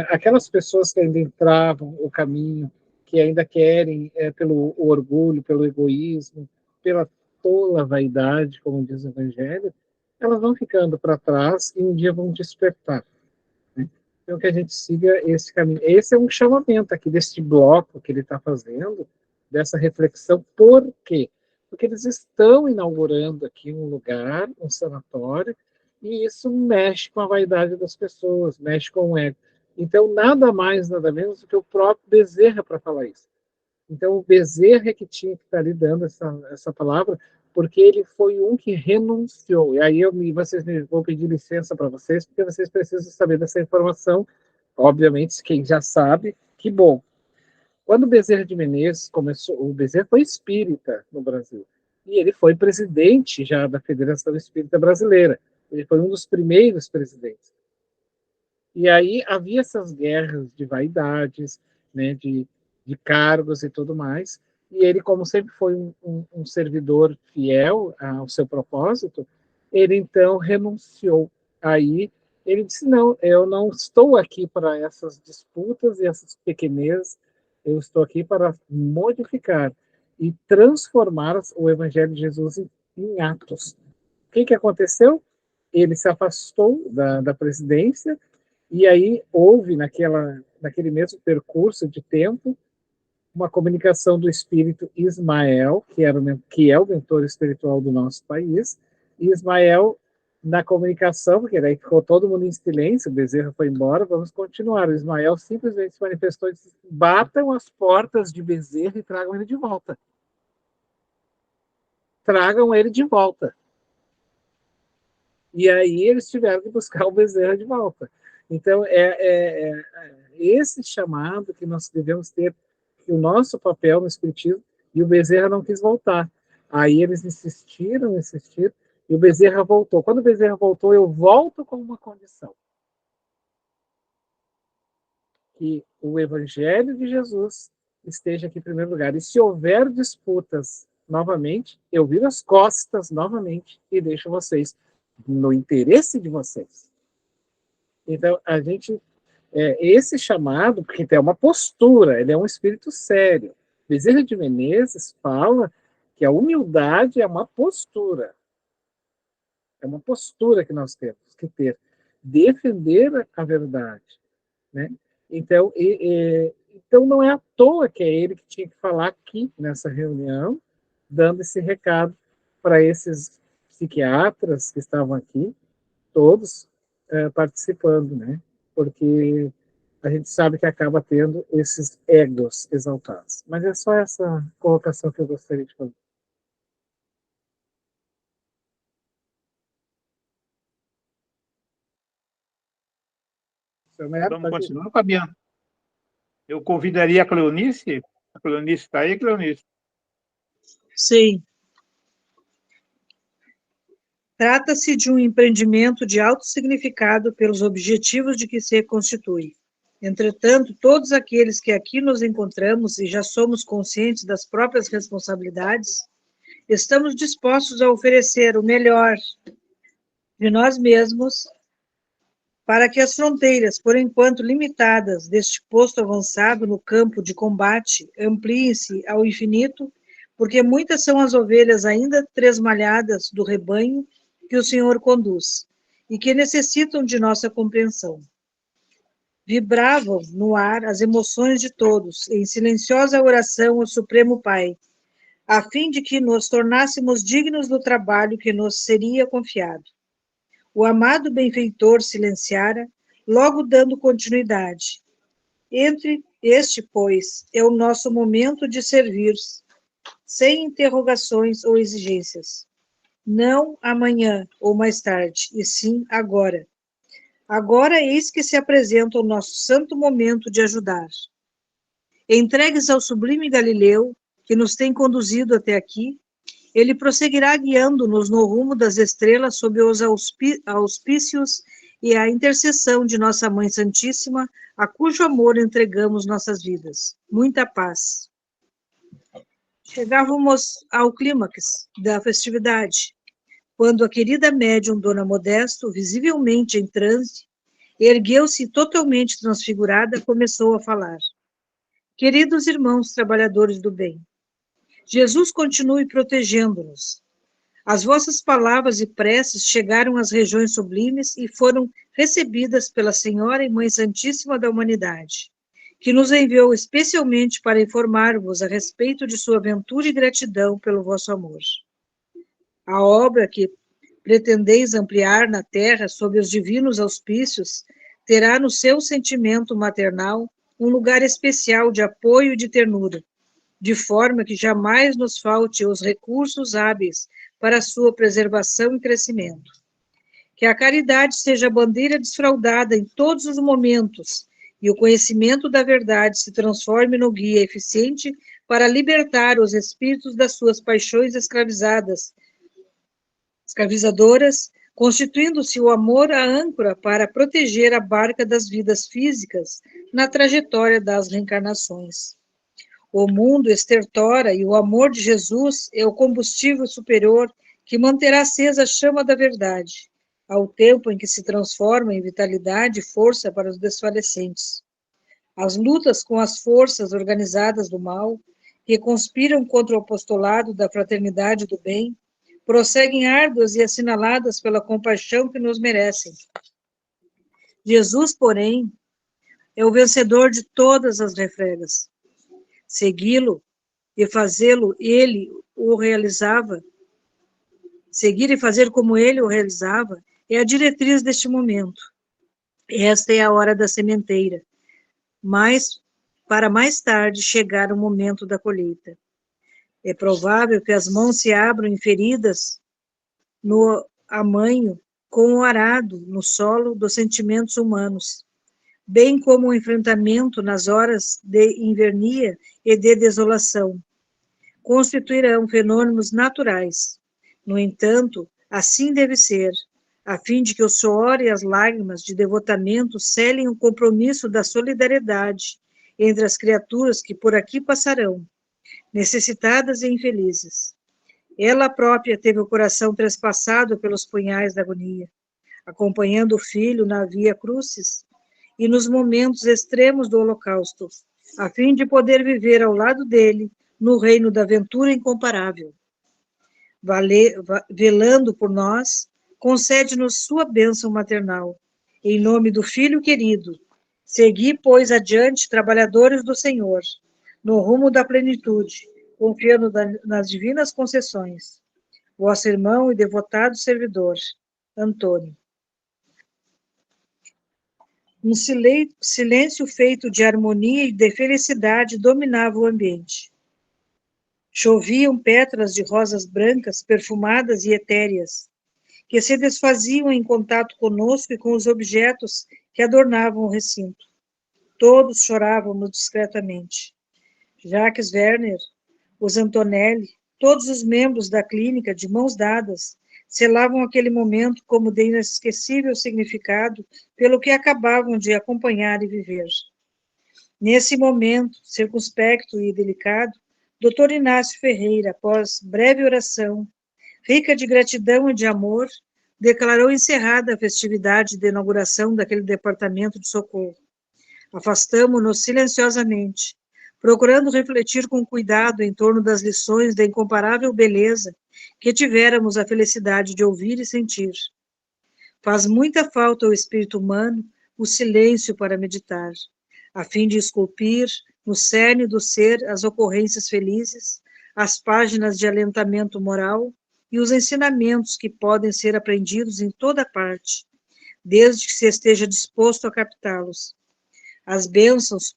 aquelas pessoas que ainda entravam o caminho, que ainda querem, pelo orgulho, pelo egoísmo, pela tola vaidade, como diz o Evangelho, elas vão ficando para trás e um dia vão despertar, né? Então, que a gente siga esse caminho. Esse é um chamamento aqui deste bloco que ele está fazendo, dessa reflexão. Por quê? Porque eles estão inaugurando aqui um lugar, um sanatório, e isso mexe com a vaidade das pessoas, mexe com o ego. Então, nada mais, nada menos do que o próprio Bezerra para falar isso. Então, o Bezerra é que tinha que estar ali dando essa palavra, porque ele foi um que renunciou. E aí vou pedir licença para vocês, porque vocês precisam saber dessa informação. Obviamente, quem já sabe, que bom. Quando o Bezerra de Menezes começou, o Bezerra foi espírita no Brasil, e ele foi presidente já da Federação Espírita Brasileira. Ele foi um dos primeiros presidentes. E aí havia essas guerras de vaidades, né, de cargos e tudo mais, e ele, como sempre foi um servidor fiel ao seu propósito, ele então renunciou. Aí ele disse, não, eu não estou aqui para essas disputas e essas pequenezas, eu estou aqui para modificar e transformar o Evangelho de Jesus em atos. O que aconteceu? Ele se afastou da presidência, e aí houve, naquele mesmo percurso de tempo, uma comunicação do espírito Ismael, que é o mentor espiritual do nosso país, e Ismael, na comunicação, porque daí ficou todo mundo em silêncio, o Bezerra foi embora, vamos continuar. O Ismael simplesmente se manifestou e disse, batam as portas de Bezerra e tragam ele de volta. Tragam ele de volta. E aí eles tiveram que buscar o Bezerra de volta. Então, esse chamado que nós devemos ter, que o nosso papel no Espiritismo, e o Bezerra não quis voltar. Aí eles insistiram, e o Bezerra voltou. Quando o Bezerra voltou, eu volto com uma condição. Que o Evangelho de Jesus esteja aqui em primeiro lugar. E se houver disputas novamente, eu viro as costas novamente e deixo vocês no interesse de vocês. Então, a gente, esse chamado, porque tem uma postura, ele é um espírito sério. Bezerra de Menezes fala que a humildade é uma postura. É uma postura que nós temos que ter. Defender a verdade. Né? Então, então, não é à toa que é ele que tinha que falar aqui, nessa reunião, dando esse recado para esses psiquiatras que estavam aqui, todos participando, né? Porque a gente sabe que acaba tendo esses egos exaltados. Mas é só essa colocação que eu gostaria de fazer. Vamos continuar, Fabiano. Eu convidaria a Cleonice. A Cleonice está aí, Cleonice? Sim. Trata-se de um empreendimento de alto significado pelos objetivos de que se constitui. Entretanto, todos aqueles que aqui nos encontramos e já somos conscientes das próprias responsabilidades, estamos dispostos a oferecer o melhor de nós mesmos para que as fronteiras, por enquanto limitadas, deste posto avançado no campo de combate ampliem-se ao infinito, porque muitas são as ovelhas ainda tresmalhadas do rebanho que o Senhor conduz, e que necessitam de nossa compreensão. Vibravam no ar as emoções de todos, em silenciosa oração ao Supremo Pai, a fim de que nos tornássemos dignos do trabalho que nos seria confiado. O amado benfeitor silenciara, logo dando continuidade. Pois, é o nosso momento de servir, sem interrogações ou exigências. Não amanhã ou mais tarde, e sim agora. Agora eis que se apresenta o nosso santo momento de ajudar. Entregues ao sublime Galileu, que nos tem conduzido até aqui, ele prosseguirá guiando-nos no rumo das estrelas sob os auspícios e a intercessão de nossa Mãe Santíssima, a cujo amor entregamos nossas vidas. Muita paz. Chegávamos ao clímax da festividade, quando a querida médium Dona Modesto, visivelmente em transe, ergueu-se totalmente transfigurada, começou a falar. Queridos irmãos trabalhadores do bem, Jesus continue protegendo-nos. As vossas palavras e preces chegaram às regiões sublimes e foram recebidas pela Senhora e Mãe Santíssima da Humanidade, que nos enviou especialmente para informar-vos a respeito de sua aventura e gratidão pelo vosso amor. A obra que pretendeis ampliar na terra sob os divinos auspícios terá no seu sentimento maternal um lugar especial de apoio e de ternura, de forma que jamais nos falte os recursos hábeis para a sua preservação e crescimento. Que a caridade seja a bandeira desfraldada em todos os momentos e o conhecimento da verdade se transforme no guia eficiente para libertar os espíritos das suas paixões escravizadoras, constituindo-se o amor a âncora para proteger a barca das vidas físicas na trajetória das reencarnações. O mundo estertora e o amor de Jesus é o combustível superior que manterá acesa a chama da verdade, ao tempo em que se transforma em vitalidade e força para os desfalecentes. As lutas com as forças organizadas do mal, que conspiram contra o apostolado da fraternidade do bem, prosseguem árduas e assinaladas pela compaixão que nos merecem. Jesus, porém, é o vencedor de todas as refregas. Segui-lo e fazê-lo, ele o realizava. Seguir e fazer como ele o realizava é a diretriz deste momento. Esta é a hora da sementeira, mas para mais tarde chegar o momento da colheita. É provável que as mãos se abram em feridas no amanho com o arado no solo dos sentimentos humanos, bem como o enfrentamento nas horas de invernia e de desolação. Constituirão fenômenos naturais. No entanto, assim deve ser, a fim de que o suor e as lágrimas de devotamento selem o compromisso da solidariedade entre as criaturas que por aqui passarão, necessitadas e infelizes. Ela própria teve o coração trespassado pelos punhais da agonia, acompanhando o filho na via crucis e nos momentos extremos do holocausto, a fim de poder viver ao lado dele no reino da aventura incomparável. Velando por nós, concede-nos sua bênção maternal. Em nome do Filho querido, segui, pois, adiante, trabalhadores do Senhor, no rumo da plenitude, confiando nas divinas concessões. Vosso irmão e devotado servidor, Antônio. Um silêncio feito de harmonia e de felicidade dominava o ambiente. Choviam pétalas de rosas brancas, perfumadas e etéreas, que se desfaziam em contato conosco e com os objetos que adornavam o recinto. Todos chorávamos discretamente. Jacques Werner, os Antonelli, todos os membros da clínica, de mãos dadas, selavam aquele momento como de inesquecível significado pelo que acabavam de acompanhar e viver. Nesse momento, circunspecto e delicado, Dr. Inácio Ferreira, após breve oração, rica de gratidão e de amor, declarou encerrada a festividade de inauguração daquele departamento de socorro. Afastamo-nos silenciosamente, procurando refletir com cuidado em torno das lições da incomparável beleza que tivéramos a felicidade de ouvir e sentir. Faz muita falta ao espírito humano o silêncio para meditar, a fim de esculpir no cerne do ser as ocorrências felizes, as páginas de alentamento moral e os ensinamentos que podem ser aprendidos em toda parte, desde que se esteja disposto a captá-los. As bênçãos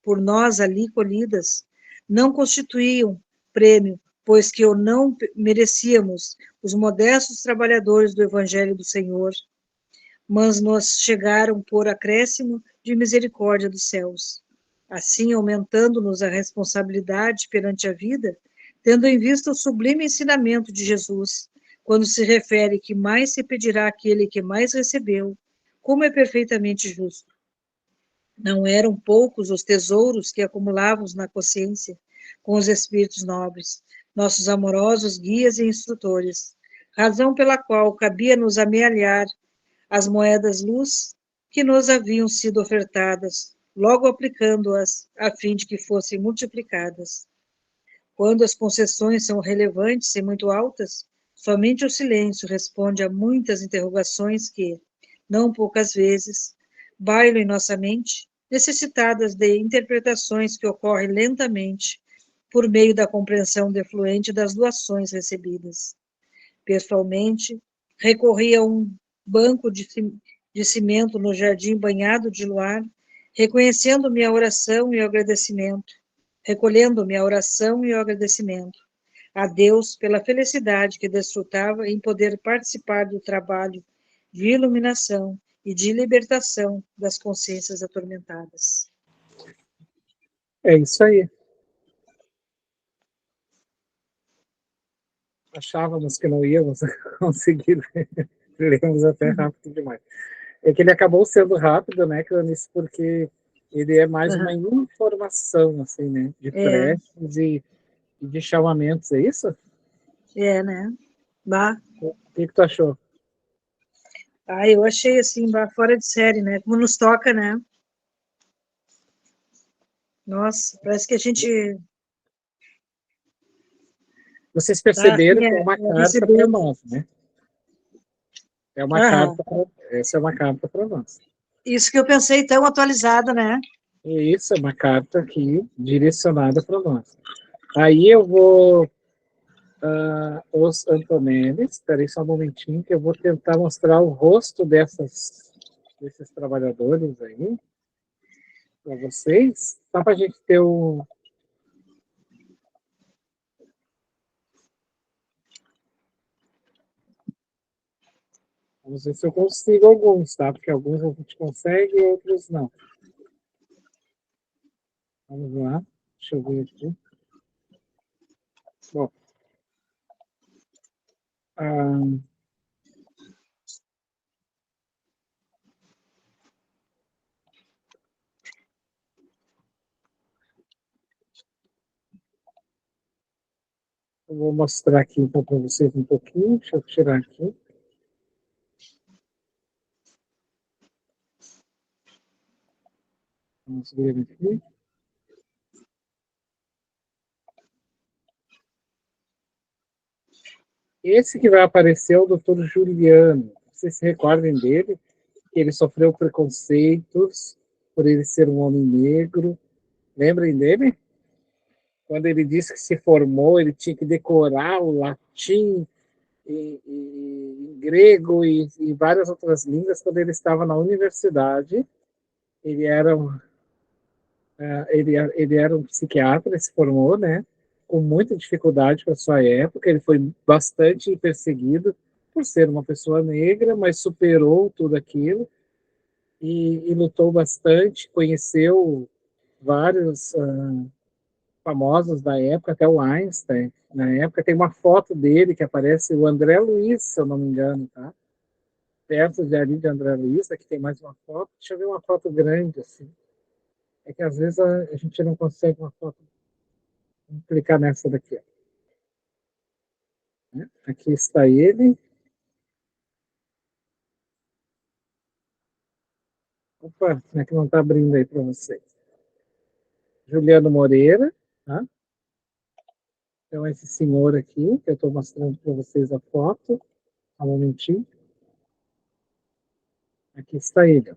por nós ali colhidas não constituíam prêmio, pois que o não merecíamos, os modestos trabalhadores do Evangelho do Senhor, mas nos chegaram por acréscimo de misericórdia dos céus. Assim, aumentando-nos a responsabilidade perante a vida, tendo em vista o sublime ensinamento de Jesus, quando se refere que mais se pedirá àquele que mais recebeu, como é perfeitamente justo. Não eram poucos os tesouros que acumulávamos na consciência com os espíritos nobres, nossos amorosos guias e instrutores, razão pela qual cabia-nos amealhar as moedas luz que nos haviam sido ofertadas, logo aplicando-as a fim de que fossem multiplicadas. Quando as concessões são relevantes e muito altas, Somente o silêncio responde a muitas interrogações que, não poucas vezes, bailam em nossa mente, necessitadas de interpretações que ocorrem lentamente por meio da compreensão defluente das doações recebidas. Pessoalmente, recorri a um banco de cimento no jardim banhado de luar, reconhecendo minha oração e o agradecimento, recolhendo minha oração e o agradecimento a Deus pela felicidade que desfrutava em poder participar do trabalho de iluminação e de libertação das consciências atormentadas. É isso aí. Achávamos que não íamos conseguir, lemos até rápido demais. É que ele acabou sendo rápido, né, Cleonice, porque ele é mais uma informação, assim, né, de preces e de chamamentos, é isso? É, né? Bah. O que tu achou? Eu achei, assim, fora de série, né? Como nos toca, né? Nossa, parece que a gente... Vocês perceberam que é uma carta para recebendo. nós, né? É uma carta essa é uma carta para nós. Isso que eu pensei, tão atualizada, né? E isso é uma carta aqui direcionada para nós. Aí eu vou... os Antonelis, espera aí só um momentinho, que eu vou tentar mostrar o rosto desses trabalhadores aí para vocês, só para a gente ter um... Vamos ver se eu consigo alguns, tá? Porque alguns a gente consegue e outros não. Vamos lá, deixa eu ver aqui. Bom, eu vou mostrar aqui então para vocês um pouquinho. Deixa eu tirar aqui. Vamos ver aqui. Esse que vai aparecer é o Dr. Juliano. Vocês se recordem dele? Ele sofreu preconceitos por ele ser um homem negro. Lembrem dele? Quando ele disse que se formou, ele tinha que decorar o latim e grego e várias outras línguas quando ele estava na universidade. Ele era ele era um psiquiatra, se formou, né? Com muita dificuldade para sua época. Ele foi bastante perseguido por ser uma pessoa negra, mas superou tudo aquilo e lutou bastante. Conheceu vários famosos da época, até o Einstein. Na época tem uma foto dele que aparece o André Luiz, se eu não me engano, tá? Perto de ali de André Luiz, aqui tem mais uma foto. Deixa eu ver uma foto grande, assim. É que às vezes a gente não consegue uma foto. Vamos clicar nessa daqui. Ó. Aqui está ele. Opa, como é que não está abrindo aí para vocês? Juliano Moreira, tá? Então, esse senhor aqui, que eu estou mostrando para vocês a foto. Um momentinho. Aqui está ele.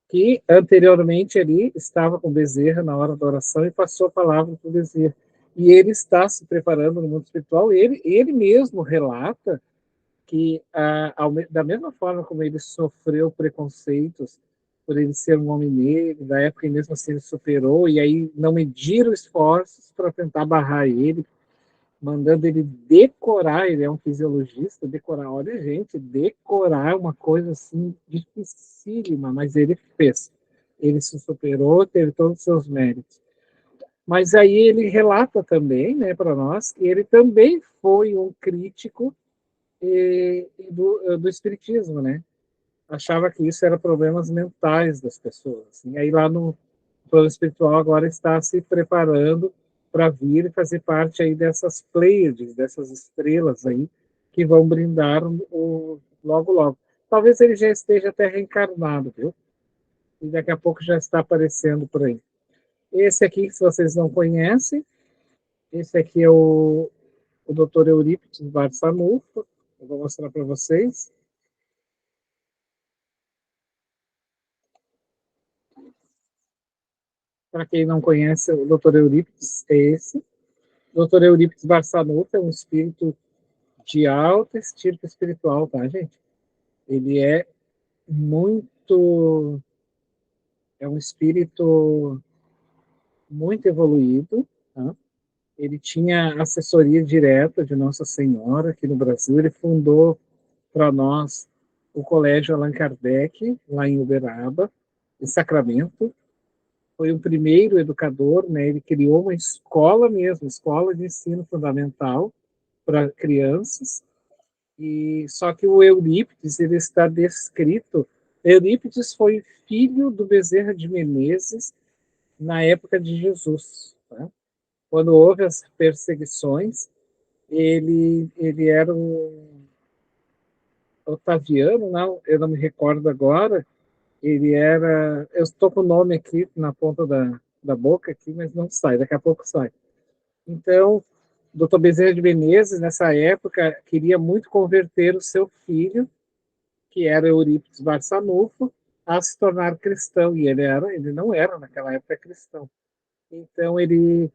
Que anteriormente ali estava com Bezerra na hora da oração e passou a palavra para o Bezerra. E ele está se preparando no mundo espiritual. Ele mesmo relata que, da mesma forma como ele sofreu preconceitos por ele ser um homem negro, da época, e mesmo assim ele superou, e aí não mediram esforços para tentar barrar ele, mandando ele decorar, ele é um fisiologista, decorar, olha gente, decorar uma coisa assim dificílima, mas ele fez. Ele se superou, teve todos os seus méritos. Mas aí ele relata também, né, para nós, que ele também foi um crítico do espiritismo, né? Achava que isso era problemas mentais das pessoas. Assim. Aí lá no plano espiritual agora está se preparando para vir e fazer parte aí dessas pleiades, dessas estrelas aí que vão brindar logo logo. Talvez ele já esteja até reencarnado, viu? E daqui a pouco já está aparecendo por aí. Esse aqui, se vocês não conhecem, esse aqui é o o Dr. Eurípides Barçanufo. Eu vou mostrar para vocês. Para quem não conhece, o Dr. Eurípides é esse. O Dr. Eurípides Barçanufo é um espírito de alta estirpe espiritual, tá, gente? Ele é muito... É um espírito muito evoluído, tá? Ele tinha assessoria direta de Nossa Senhora aqui no Brasil. Ele fundou para nós o Colégio Allan Kardec, lá em Uberaba, em Sacramento. Foi o primeiro educador, né? Ele criou uma escola mesmo, escola de ensino fundamental para crianças. E só que o Eurípides, ele está descrito. Eurípides foi filho do Bezerra de Menezes na época de Jesus, tá? Quando houve as perseguições, ele era um Otaviano, não, eu não me recordo agora. Ele era, eu estou com o nome aqui na ponta da boca aqui, mas não sai, daqui a pouco sai. Então, o Dr. Bezerra de Menezes, nessa época, queria muito converter o seu filho, que era Eurípides Barçanufo, a se tornar cristão, e ele não era naquela época cristão. Então ele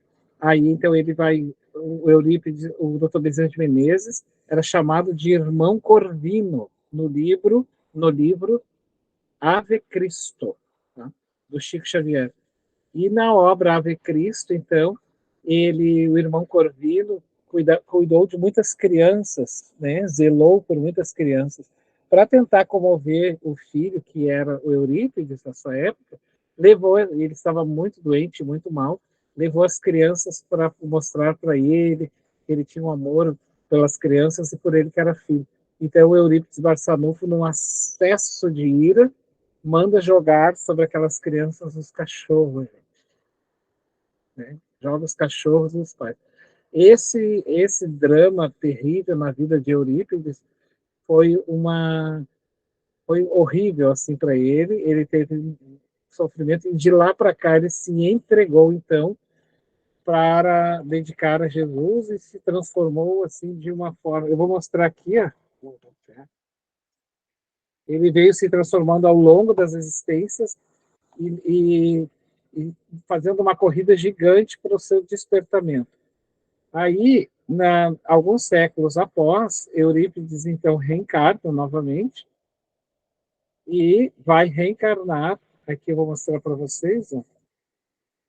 vai, o Eurípides, o Dr. Bezerra de Menezes era chamado de irmão Corvino no livro Ave Cristo, tá? Do Chico Xavier. E na obra Ave Cristo, então, o irmão Corvino cuidou de muitas crianças, né? Zelou por muitas crianças, para tentar comover o filho, que era o Eurípides, nessa época. Ele estava muito doente, muito mal, levou as crianças para mostrar para ele que ele tinha um amor pelas crianças e por ele que era filho. Então, o Eurípides Barçanufo, num acesso de ira, manda jogar sobre aquelas crianças os cachorros, né? Joga os cachorros nos pais. Esse drama terrível na vida de Eurípides foi horrível assim para ele. Ele teve sofrimento e de lá para cá ele se entregou então para dedicar a Jesus e se transformou assim de uma forma. Eu vou mostrar aqui, ó. Ele veio se transformando ao longo das existências e fazendo uma corrida gigante para o seu despertamento. Aí, alguns séculos após, Eurípides então reencarna novamente e vai reencarnar, aqui eu vou mostrar para vocês, ó,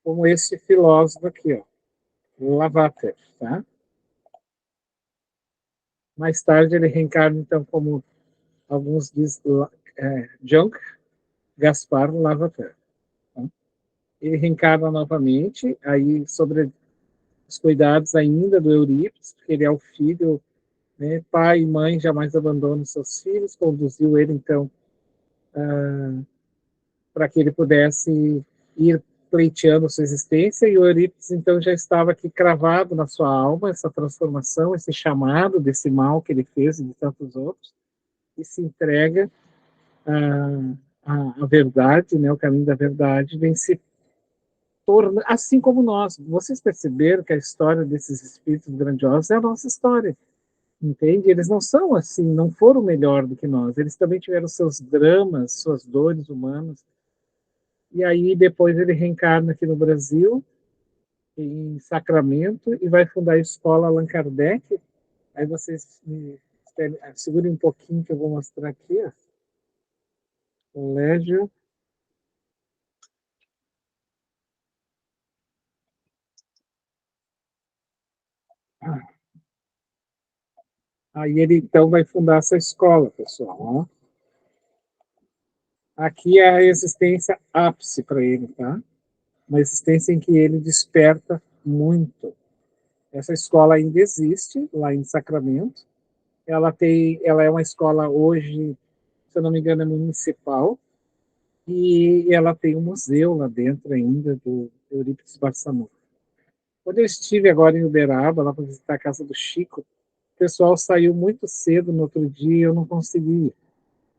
como esse filósofo aqui, ó, Lavater, tá? Mais tarde ele reencarna então como alguns dizem, Jean Gaspar Lavater. Tá? Ele reencarna novamente, aí sobre os cuidados ainda do Eurípides, porque ele é o filho, né, pai e mãe jamais abandonam seus filhos, conduziu ele então para que ele pudesse ir pleiteando sua existência, e o Eurípides então já estava aqui cravado na sua alma essa transformação, esse chamado desse mal que ele fez e de tantos outros, e se entrega à verdade, né, o caminho da verdade, vem se torna, assim como nós. Vocês perceberam que a história desses espíritos grandiosos é a nossa história, entende? Eles não são assim, não foram melhor do que nós, eles também tiveram seus dramas, suas dores humanas, e aí depois ele reencarna aqui no Brasil, em Sacramento, e vai fundar a escola Allan Kardec. Aí vocês segurem um pouquinho que eu vou mostrar aqui, ó. Colégio Aí ele então vai fundar essa escola, pessoal. Ó. Aqui é a existência ápice para ele, tá? Uma existência em que ele desperta muito. Essa escola ainda existe lá em Sacramento. Ela é uma escola hoje, se eu não me engano, é municipal, e ela tem um museu lá dentro ainda do Eurípides Barçanufo. Quando eu estive agora em Uberaba, lá para visitar a casa do Chico, o pessoal saiu muito cedo no outro dia e eu não consegui ir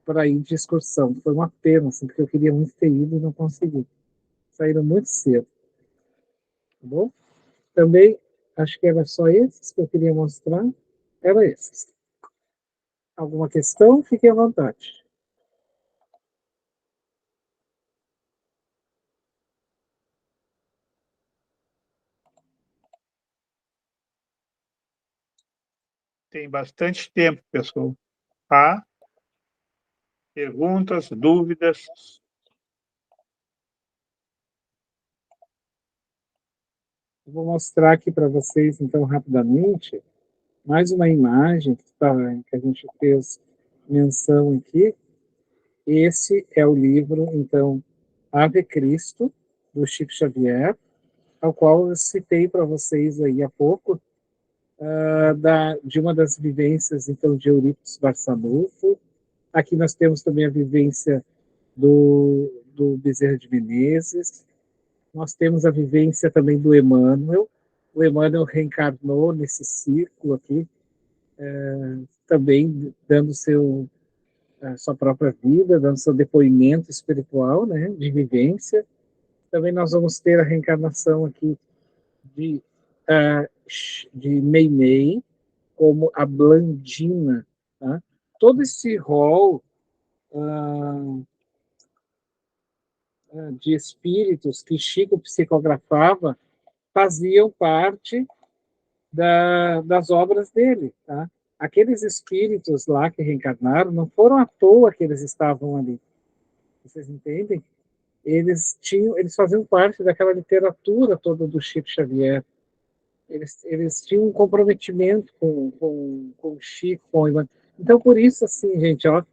para ir de excursão. Foi uma pena, assim, porque eu queria muito ter ido e não consegui. Saíram muito cedo. Tá bom? Também acho que era só esses que eu queria mostrar. Era esses. Alguma questão? Fique à vontade. Tem bastante tempo, pessoal. Tá? Perguntas, dúvidas? Eu vou mostrar aqui para vocês, então, rapidamente, mais uma imagem que a gente fez menção aqui. Esse é o livro, então, Ave Cristo, do Chico Xavier, ao qual eu citei para vocês aí há pouco, de uma das vivências, então, de Eurípides Barçanufo. Aqui nós temos também a vivência do Bezerra de Menezes. Nós temos a vivência também do Emmanuel. O Emmanuel reencarnou nesse círculo aqui, também dando sua própria vida, dando seu depoimento espiritual, né, de vivência. Também nós vamos ter a reencarnação aqui de, de Meimei, como a Blandina. Tá? Todo esse rol de espíritos que Chico psicografava faziam parte das obras dele. Tá? Aqueles espíritos lá que reencarnaram não foram à toa que eles estavam ali. Vocês entendem? Eles faziam parte daquela literatura toda do Chico Xavier. Eles tinham um comprometimento com o Chico, com o Emmanuel. Então, por isso, assim, gente, ó,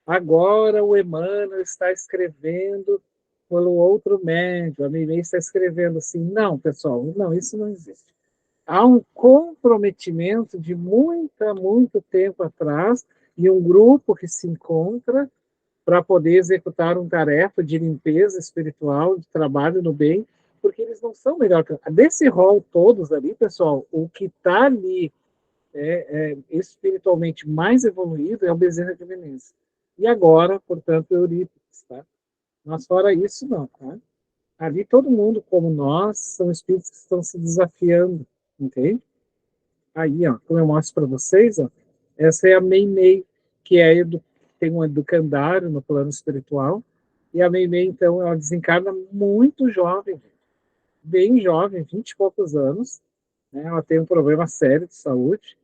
agora o Emmanuel está escrevendo pelo outro médium, a Mimei está escrevendo assim. Não, pessoal, não, isso não existe. Há um comprometimento de muito tempo atrás e um grupo que se encontra para poder executar uma tarefa de limpeza espiritual, de trabalho no bem, porque eles não são melhor que... Desse rol todos ali, pessoal, o que está ali espiritualmente mais evoluído é o Bezerra de Menezes. E agora, portanto, Eurípides, tá? Mas fora isso, não, tá? Ali todo mundo, como nós, são espíritos que estão se desafiando, entende? Aí, ó, como eu mostro para vocês, ó, essa é a Meimei, que tem um educandário no plano espiritual, e a Meimei, então, ela desencarna muito jovem, bem jovem, 20 e poucos anos, né? Ela tem um problema sério de saúde,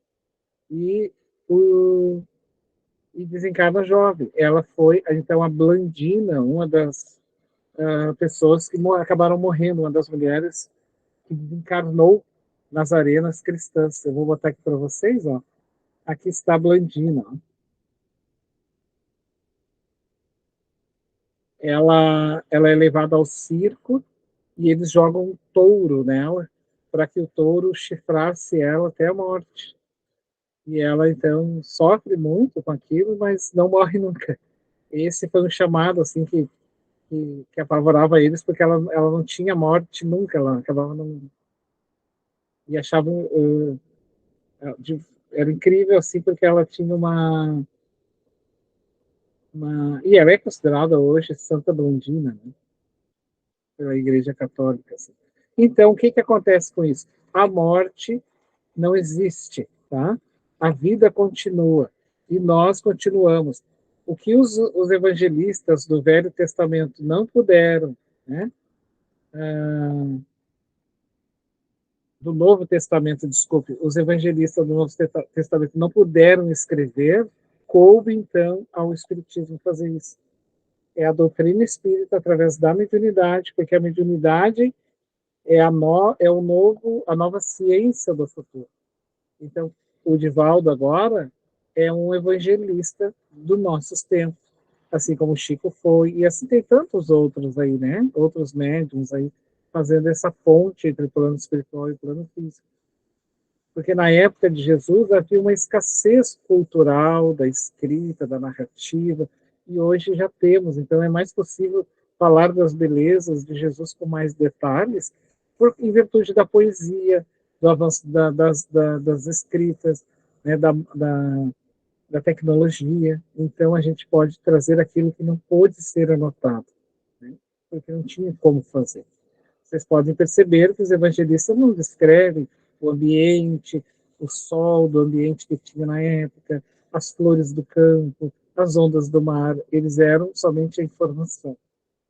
e, e desencarna jovem. Ela foi, então, a Blandina, uma das pessoas que acabaram morrendo, uma das mulheres que desencarnou nas arenas cristãs. Eu vou botar aqui para vocês, ó. Aqui está a Blandina. Ela é levada ao circo e eles jogam um touro nela para que o touro chifrasse ela até a morte. E ela, então, sofre muito com aquilo, mas não morre nunca. Esse foi um chamado, assim, que apavorava eles, porque ela não tinha morte nunca, ela acabava não... E achavam... era incrível, assim, porque ela tinha e ela é considerada hoje Santa Blandina, né, pela Igreja Católica. Assim. Então, o que acontece com isso? A morte não existe, tá? A vida continua e nós continuamos. O que os evangelistas do Velho Testamento não puderam, né? Do Novo Testamento, desculpe, os evangelistas do Novo Testamento não puderam escrever, coube então ao Espiritismo fazer isso. É a doutrina espírita através da mediunidade, porque a mediunidade é a nova ciência do futuro. Então, o Divaldo agora é um evangelista dos nossos tempos, assim como o Chico foi, e assim tem tantos outros aí, né? Outros médiums aí, fazendo essa ponte entre o plano espiritual e o plano físico. Porque na época de Jesus havia uma escassez cultural da escrita, da narrativa, e hoje já temos, então é mais possível falar das belezas de Jesus com mais detalhes, em virtude da poesia, do avanço das escritas, né, da tecnologia. Então a gente pode trazer aquilo que não pôde ser anotado, né, porque não tinha como fazer. Vocês podem perceber que os evangelistas não descrevem o ambiente, o sol do ambiente que tinha na época, as flores do campo, as ondas do mar, eles eram somente a informação.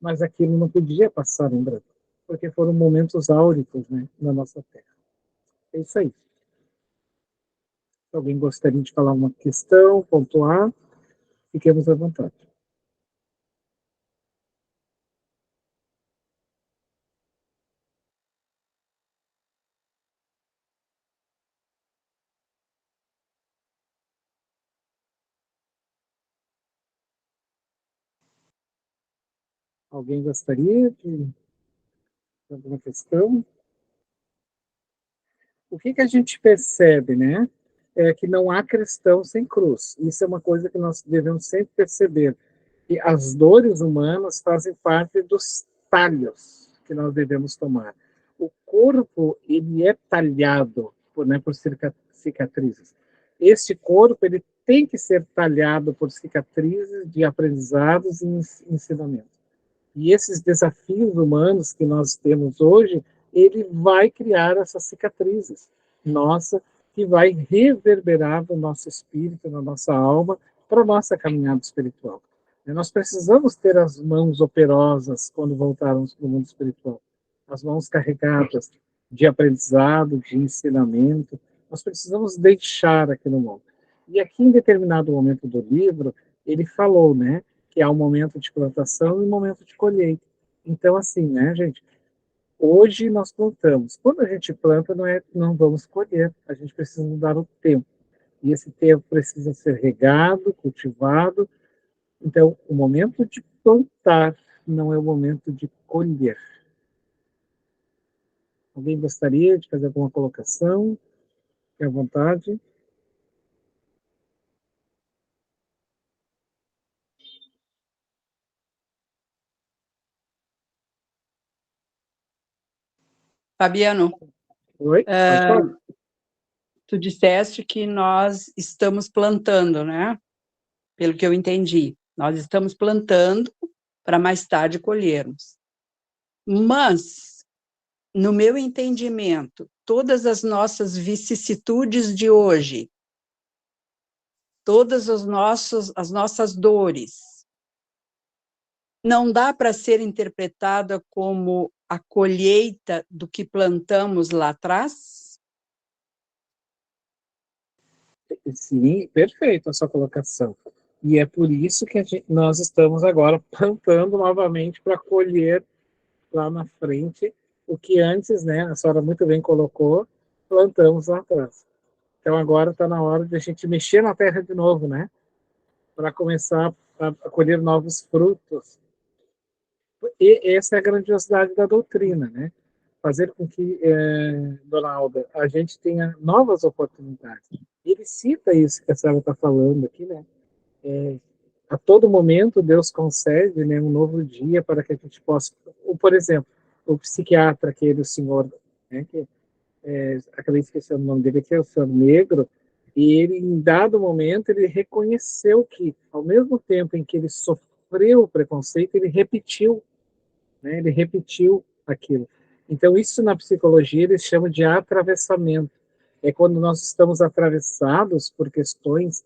Mas aquilo não podia passar em branco, porque foram momentos áuricos, né, na nossa terra. É isso aí. Se alguém gostaria de falar uma questão, pontuar, fiquemos à vontade. Alguém gostaria de alguma questão? O que a gente percebe, né? É que não há cristão sem cruz. Isso é uma coisa que nós devemos sempre perceber. E as dores humanas fazem parte dos talhos que nós devemos tomar. O corpo, ele é talhado por cicatrizes. Este corpo, ele tem que ser talhado por cicatrizes de aprendizados e ensinamentos. E esses desafios humanos que nós temos hoje, ele vai criar essas cicatrizes, nossa, que vai reverberar no nosso espírito, na nossa alma, para a nossa caminhada espiritual. E nós precisamos ter as mãos operosas quando voltarmos para o mundo espiritual, as mãos carregadas de aprendizado, de ensinamento. Nós precisamos deixar aqui no mundo. E aqui, em determinado momento do livro, ele falou, né, que há um momento de plantação e um momento de colheita. Então, assim, né, gente, hoje nós plantamos. Quando a gente planta, não vamos colher, a gente precisa dar o tempo. E esse tempo precisa ser regado, cultivado. Então, o momento de plantar não é o momento de colher. Alguém gostaria de fazer alguma colocação? Fique à vontade. Fabiano, Oi? Pode falar. tu disseste que nós estamos plantando, né? Pelo que eu entendi. Nós estamos plantando para mais tarde colhermos. Mas, no meu entendimento, todas as nossas vicissitudes de hoje, todas as nossas dores, não dá para ser interpretada como a colheita do que plantamos lá atrás? Sim, perfeito a sua colocação. E é por isso que nós estamos agora plantando novamente para colher lá na frente o que antes, né, a senhora muito bem colocou, plantamos lá atrás. Então agora está na hora de a gente mexer na terra de novo, né, para começar a colher novos frutos. E essa é a grandiosidade da doutrina, né? Fazer com que, Dona Alda, a gente tenha novas oportunidades. Ele cita isso que a senhora está falando aqui, né? A todo momento Deus concede, né, um novo dia para que a gente possa, por exemplo, o psiquiatra, aquele senhor, né, que acabei esquecendo o nome dele, que é o senhor Negro, e ele, em dado momento, ele reconheceu que, ao mesmo tempo em que ele sofreu o preconceito, ele repetiu, né, ele repetiu aquilo. Então, isso na psicologia eles chamam de atravessamento. É quando nós estamos atravessados por questões,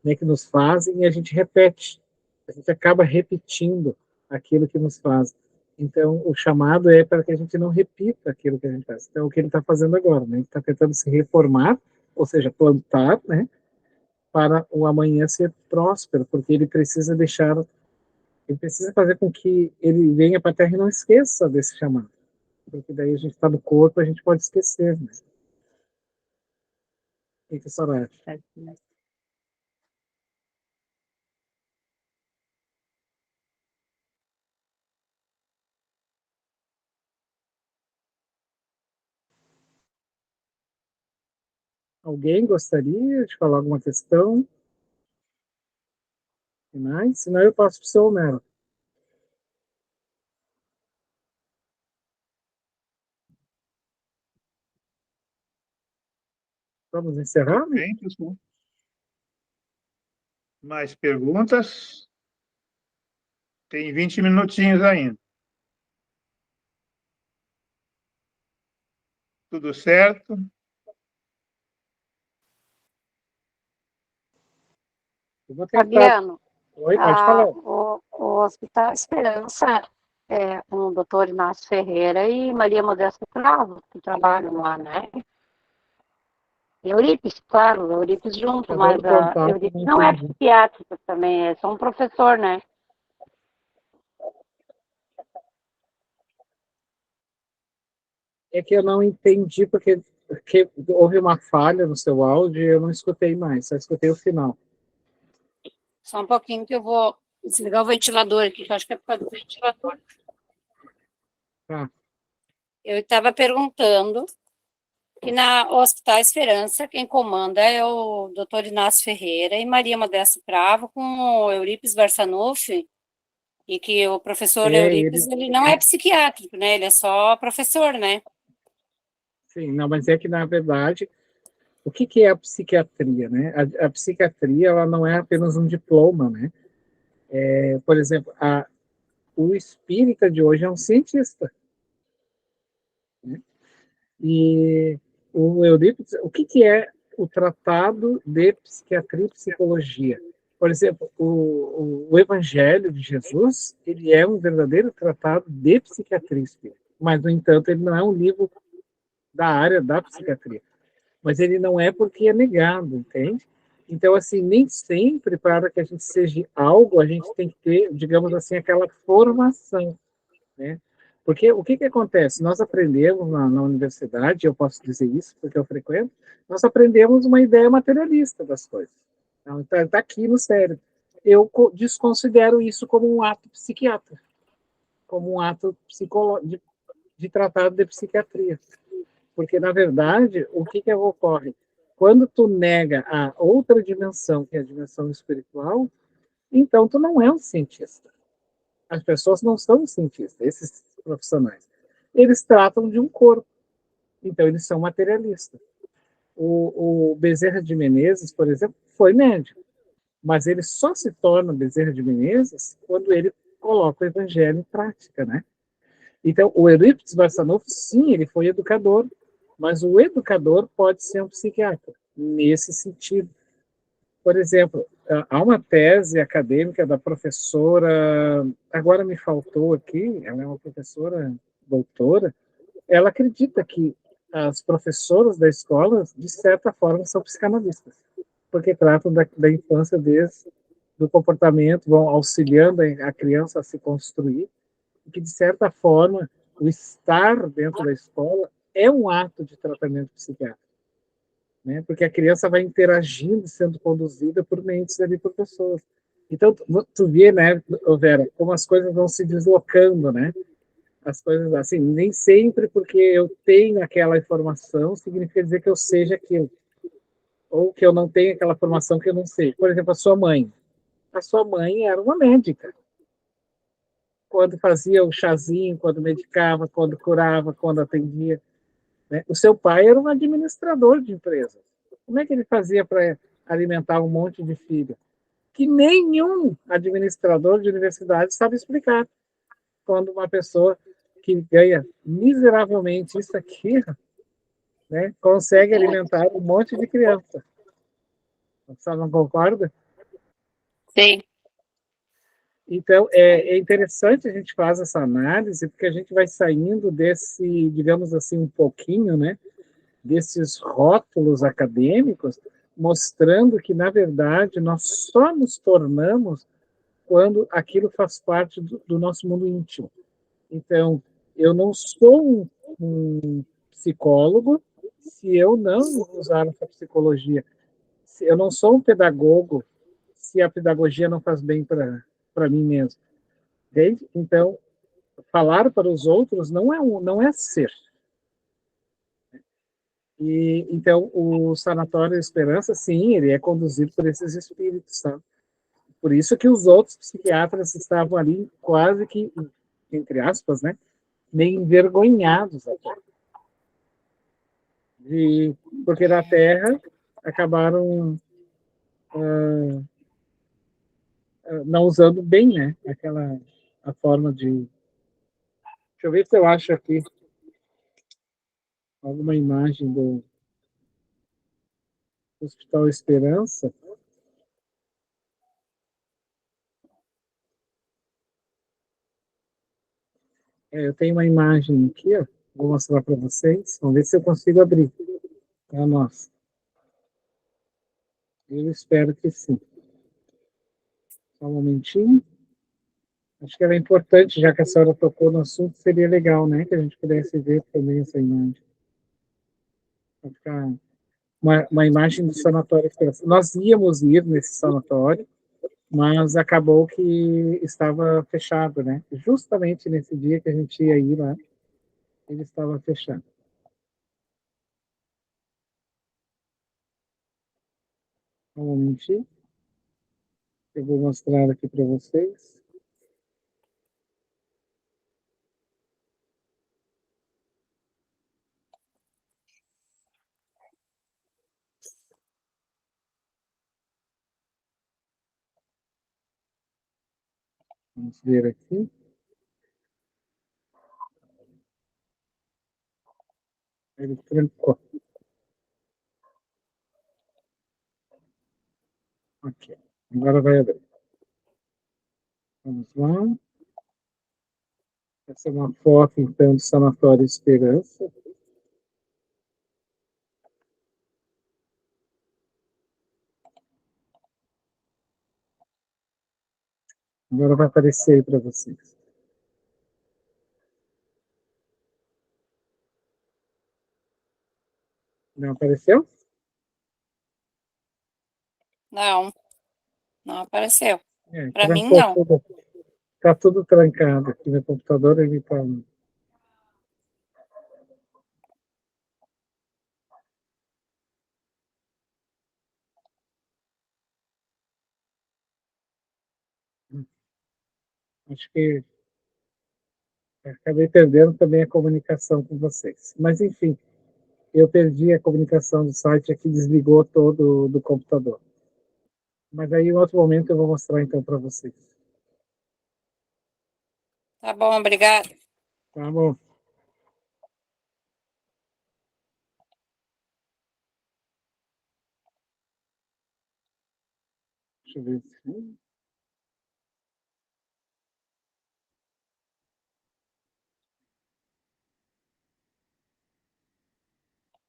né, que nos fazem e a gente repete. A gente acaba repetindo aquilo que nos faz. Então, o chamado é para que a gente não repita aquilo que a gente faz. Então, o que ele está fazendo agora, né? Ele está tentando se reformar, ou seja, plantar, né? Para o amanhã ser próspero, porque ele precisa fazer com que ele venha para a Terra e não esqueça desse chamado. Porque daí a gente está no corpo, a gente pode esquecer, né? O que a senhora acha? Alguém gostaria de falar alguma questão? Finais? Senão eu passo para o seu Homero. Vamos encerrar? Né? Bem, pessoal. Mais perguntas? Tem 20 minutinhos ainda. Tudo certo? Eu vou tentar. Fabiano, Oi, pode falar. o Hospital Esperança é com o doutor Inácio Ferreira e Maria Modesta Cravo, que trabalham lá, né? Eurípides, claro, Eurípides junto, Tá mas dando a contato, Eurípides não não é entendi. psiquiátrica também, é só um professor, né? É que eu não entendi porque houve uma falha no seu áudio e eu não escutei mais, só escutei o final. Só um pouquinho que eu vou desligar o ventilador aqui, que eu acho que é por causa do ventilador. Tá. Eu estava perguntando que na Hospital Esperança, quem comanda é o doutor Inácio Ferreira e Maria Modesta Cravo com o Eurípides Barçanuffi, e que o professor Eurípides, ele não é psiquiátrico, né? Ele é só professor, né? Sim, não, mas é que, na verdade, o que é a psiquiatria, né? A psiquiatria, ela não é apenas um diploma, né? Por exemplo, o espírita de hoje é um cientista, né? E o Eurípides, o que é o tratado de psiquiatria e psicologia? Por exemplo, o Evangelho de Jesus, ele é um verdadeiro tratado de psiquiatria espírita, mas, no entanto, ele não é um livro da área da psiquiatria. Mas ele não é porque é negado, entende? Então, assim, nem sempre, para que a gente seja algo, a gente tem que ter, digamos assim, aquela formação, né? Porque o que acontece? Nós aprendemos na universidade, eu posso dizer isso porque eu frequento, nós aprendemos uma ideia materialista das coisas. Então, está aqui no cérebro. Eu desconsidero isso como um ato psiquiátrico, como um ato de tratado de psiquiatria. Porque, na verdade, o que ocorre? Quando tu nega a outra dimensão, que é a dimensão espiritual, então tu não é um cientista. As pessoas não são cientistas, esses profissionais. Eles tratam de um corpo, então eles são materialistas. O Bezerra de Menezes, por exemplo, foi médico, mas ele só se torna Bezerra de Menezes quando ele coloca o evangelho em prática, né? Então, o Eurípides Barçanuffi, sim, ele foi educador, mas o educador pode ser um psiquiatra, nesse sentido. Por exemplo, há uma tese acadêmica da professora, agora me faltou aqui, ela é uma professora doutora, ela acredita que as professoras da escola, de certa forma, são psicanalistas, porque tratam da infância desde do comportamento, vão auxiliando a criança a se construir, e que, de certa forma, o estar dentro da escola é um ato de tratamento psiquiátrico, né? Porque a criança vai interagindo, sendo conduzida por mentes ali, por pessoas. Então, tu vê, né, Vera, como as coisas vão se deslocando, né? As coisas, assim, nem sempre porque eu tenho aquela informação significa dizer que eu seja aquilo. Ou que eu não tenho aquela formação que eu não sei. Por exemplo, a sua mãe. A sua mãe era uma médica. Quando fazia o chazinho, quando medicava, quando curava, quando atendia, né? O seu pai era um administrador de empresas. Como é que ele fazia para alimentar um monte de filho? Que nenhum administrador de universidade sabe explicar. Quando uma pessoa que ganha miseravelmente isso aqui, né, consegue alimentar um monte de criança. Você não concorda? Sim. Então, é interessante a gente fazer essa análise, porque a gente vai saindo desse, digamos assim, um pouquinho, né, desses rótulos acadêmicos, mostrando que, na verdade, nós só nos tornamos quando aquilo faz parte do nosso mundo íntimo. Então, eu não sou um psicólogo se eu não usar essa psicologia. Eu não sou um pedagogo se a pedagogia não faz bem para mim mesmo. Entende? Então, falar para os outros não é ser. E, então, o Sanatório Esperança, sim, ele é conduzido por esses espíritos, sabe? Por isso que os outros psiquiatras estavam ali quase que, entre aspas, né, meio envergonhados até. Porque na Terra acabaram não usando bem, né, a forma de... Deixa eu ver se eu acho aqui. alguma imagem do Hospital Esperança. Eu tenho uma imagem aqui, ó, vou mostrar para vocês. Vamos ver se eu consigo abrir. Tá, nossa. Eu espero que sim. Só um momentinho. Acho que era importante, já que a senhora tocou no assunto, seria legal, né, que a gente pudesse ver também essa imagem. Vai ficar uma imagem do sanatório Esperança. Nós íamos ir nesse sanatório, mas acabou que estava fechado, né? Justamente nesse dia que a gente ia ir lá, ele estava fechado. Um momentinho. Eu vou mostrar aqui para vocês. Vamos ver aqui. Ele trancou. Ok. Agora vai abrir. Vamos lá. Essa é uma foto, então, do Sanatório Esperança. Agora vai aparecer aí para vocês. Não apareceu? Não, não apareceu. Para mim, trancou não. tudo. Está tudo trancado aqui no computador, ele está... Acho que acabei perdendo também a comunicação com vocês. Mas, enfim, eu perdi a comunicação do site aqui, desligou todo do computador. Mas aí, em outro momento, eu vou mostrar, então, para vocês. Tá bom, obrigada. Tá bom. Deixa eu ver se...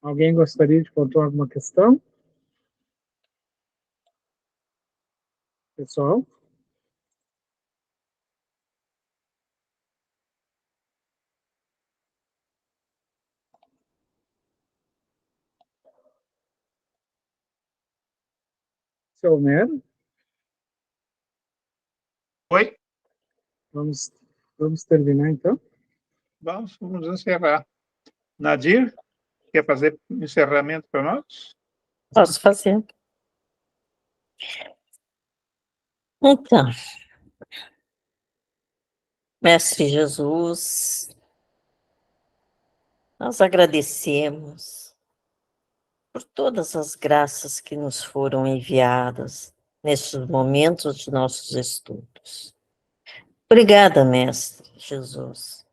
Alguém gostaria de pontuar alguma questão? Pessoal? Seu Homero? Oi? Vamos terminar, então? Vamos encerrar. Nadir, quer fazer encerramento para nós? Posso fazer? Então, Mestre Jesus, nós agradecemos por todas as graças que nos foram enviadas nestes momentos de nossos estudos. Obrigada, Mestre Jesus,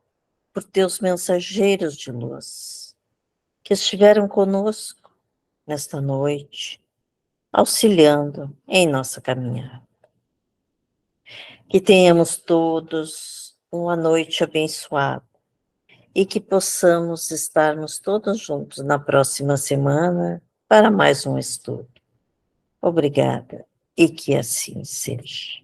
por teus mensageiros de luz, que estiveram conosco nesta noite, auxiliando em nossa caminhada. Que tenhamos todos uma noite abençoada e que possamos estarmos todos juntos na próxima semana para mais um estudo. Obrigada e que assim seja.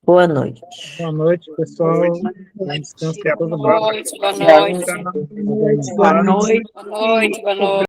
Boa noite. Boa noite, pessoal. Boa noite. Bom descanso Até para a todo mundo. Boa noite, boa noite. Boa noite. Boa noite, boa noite.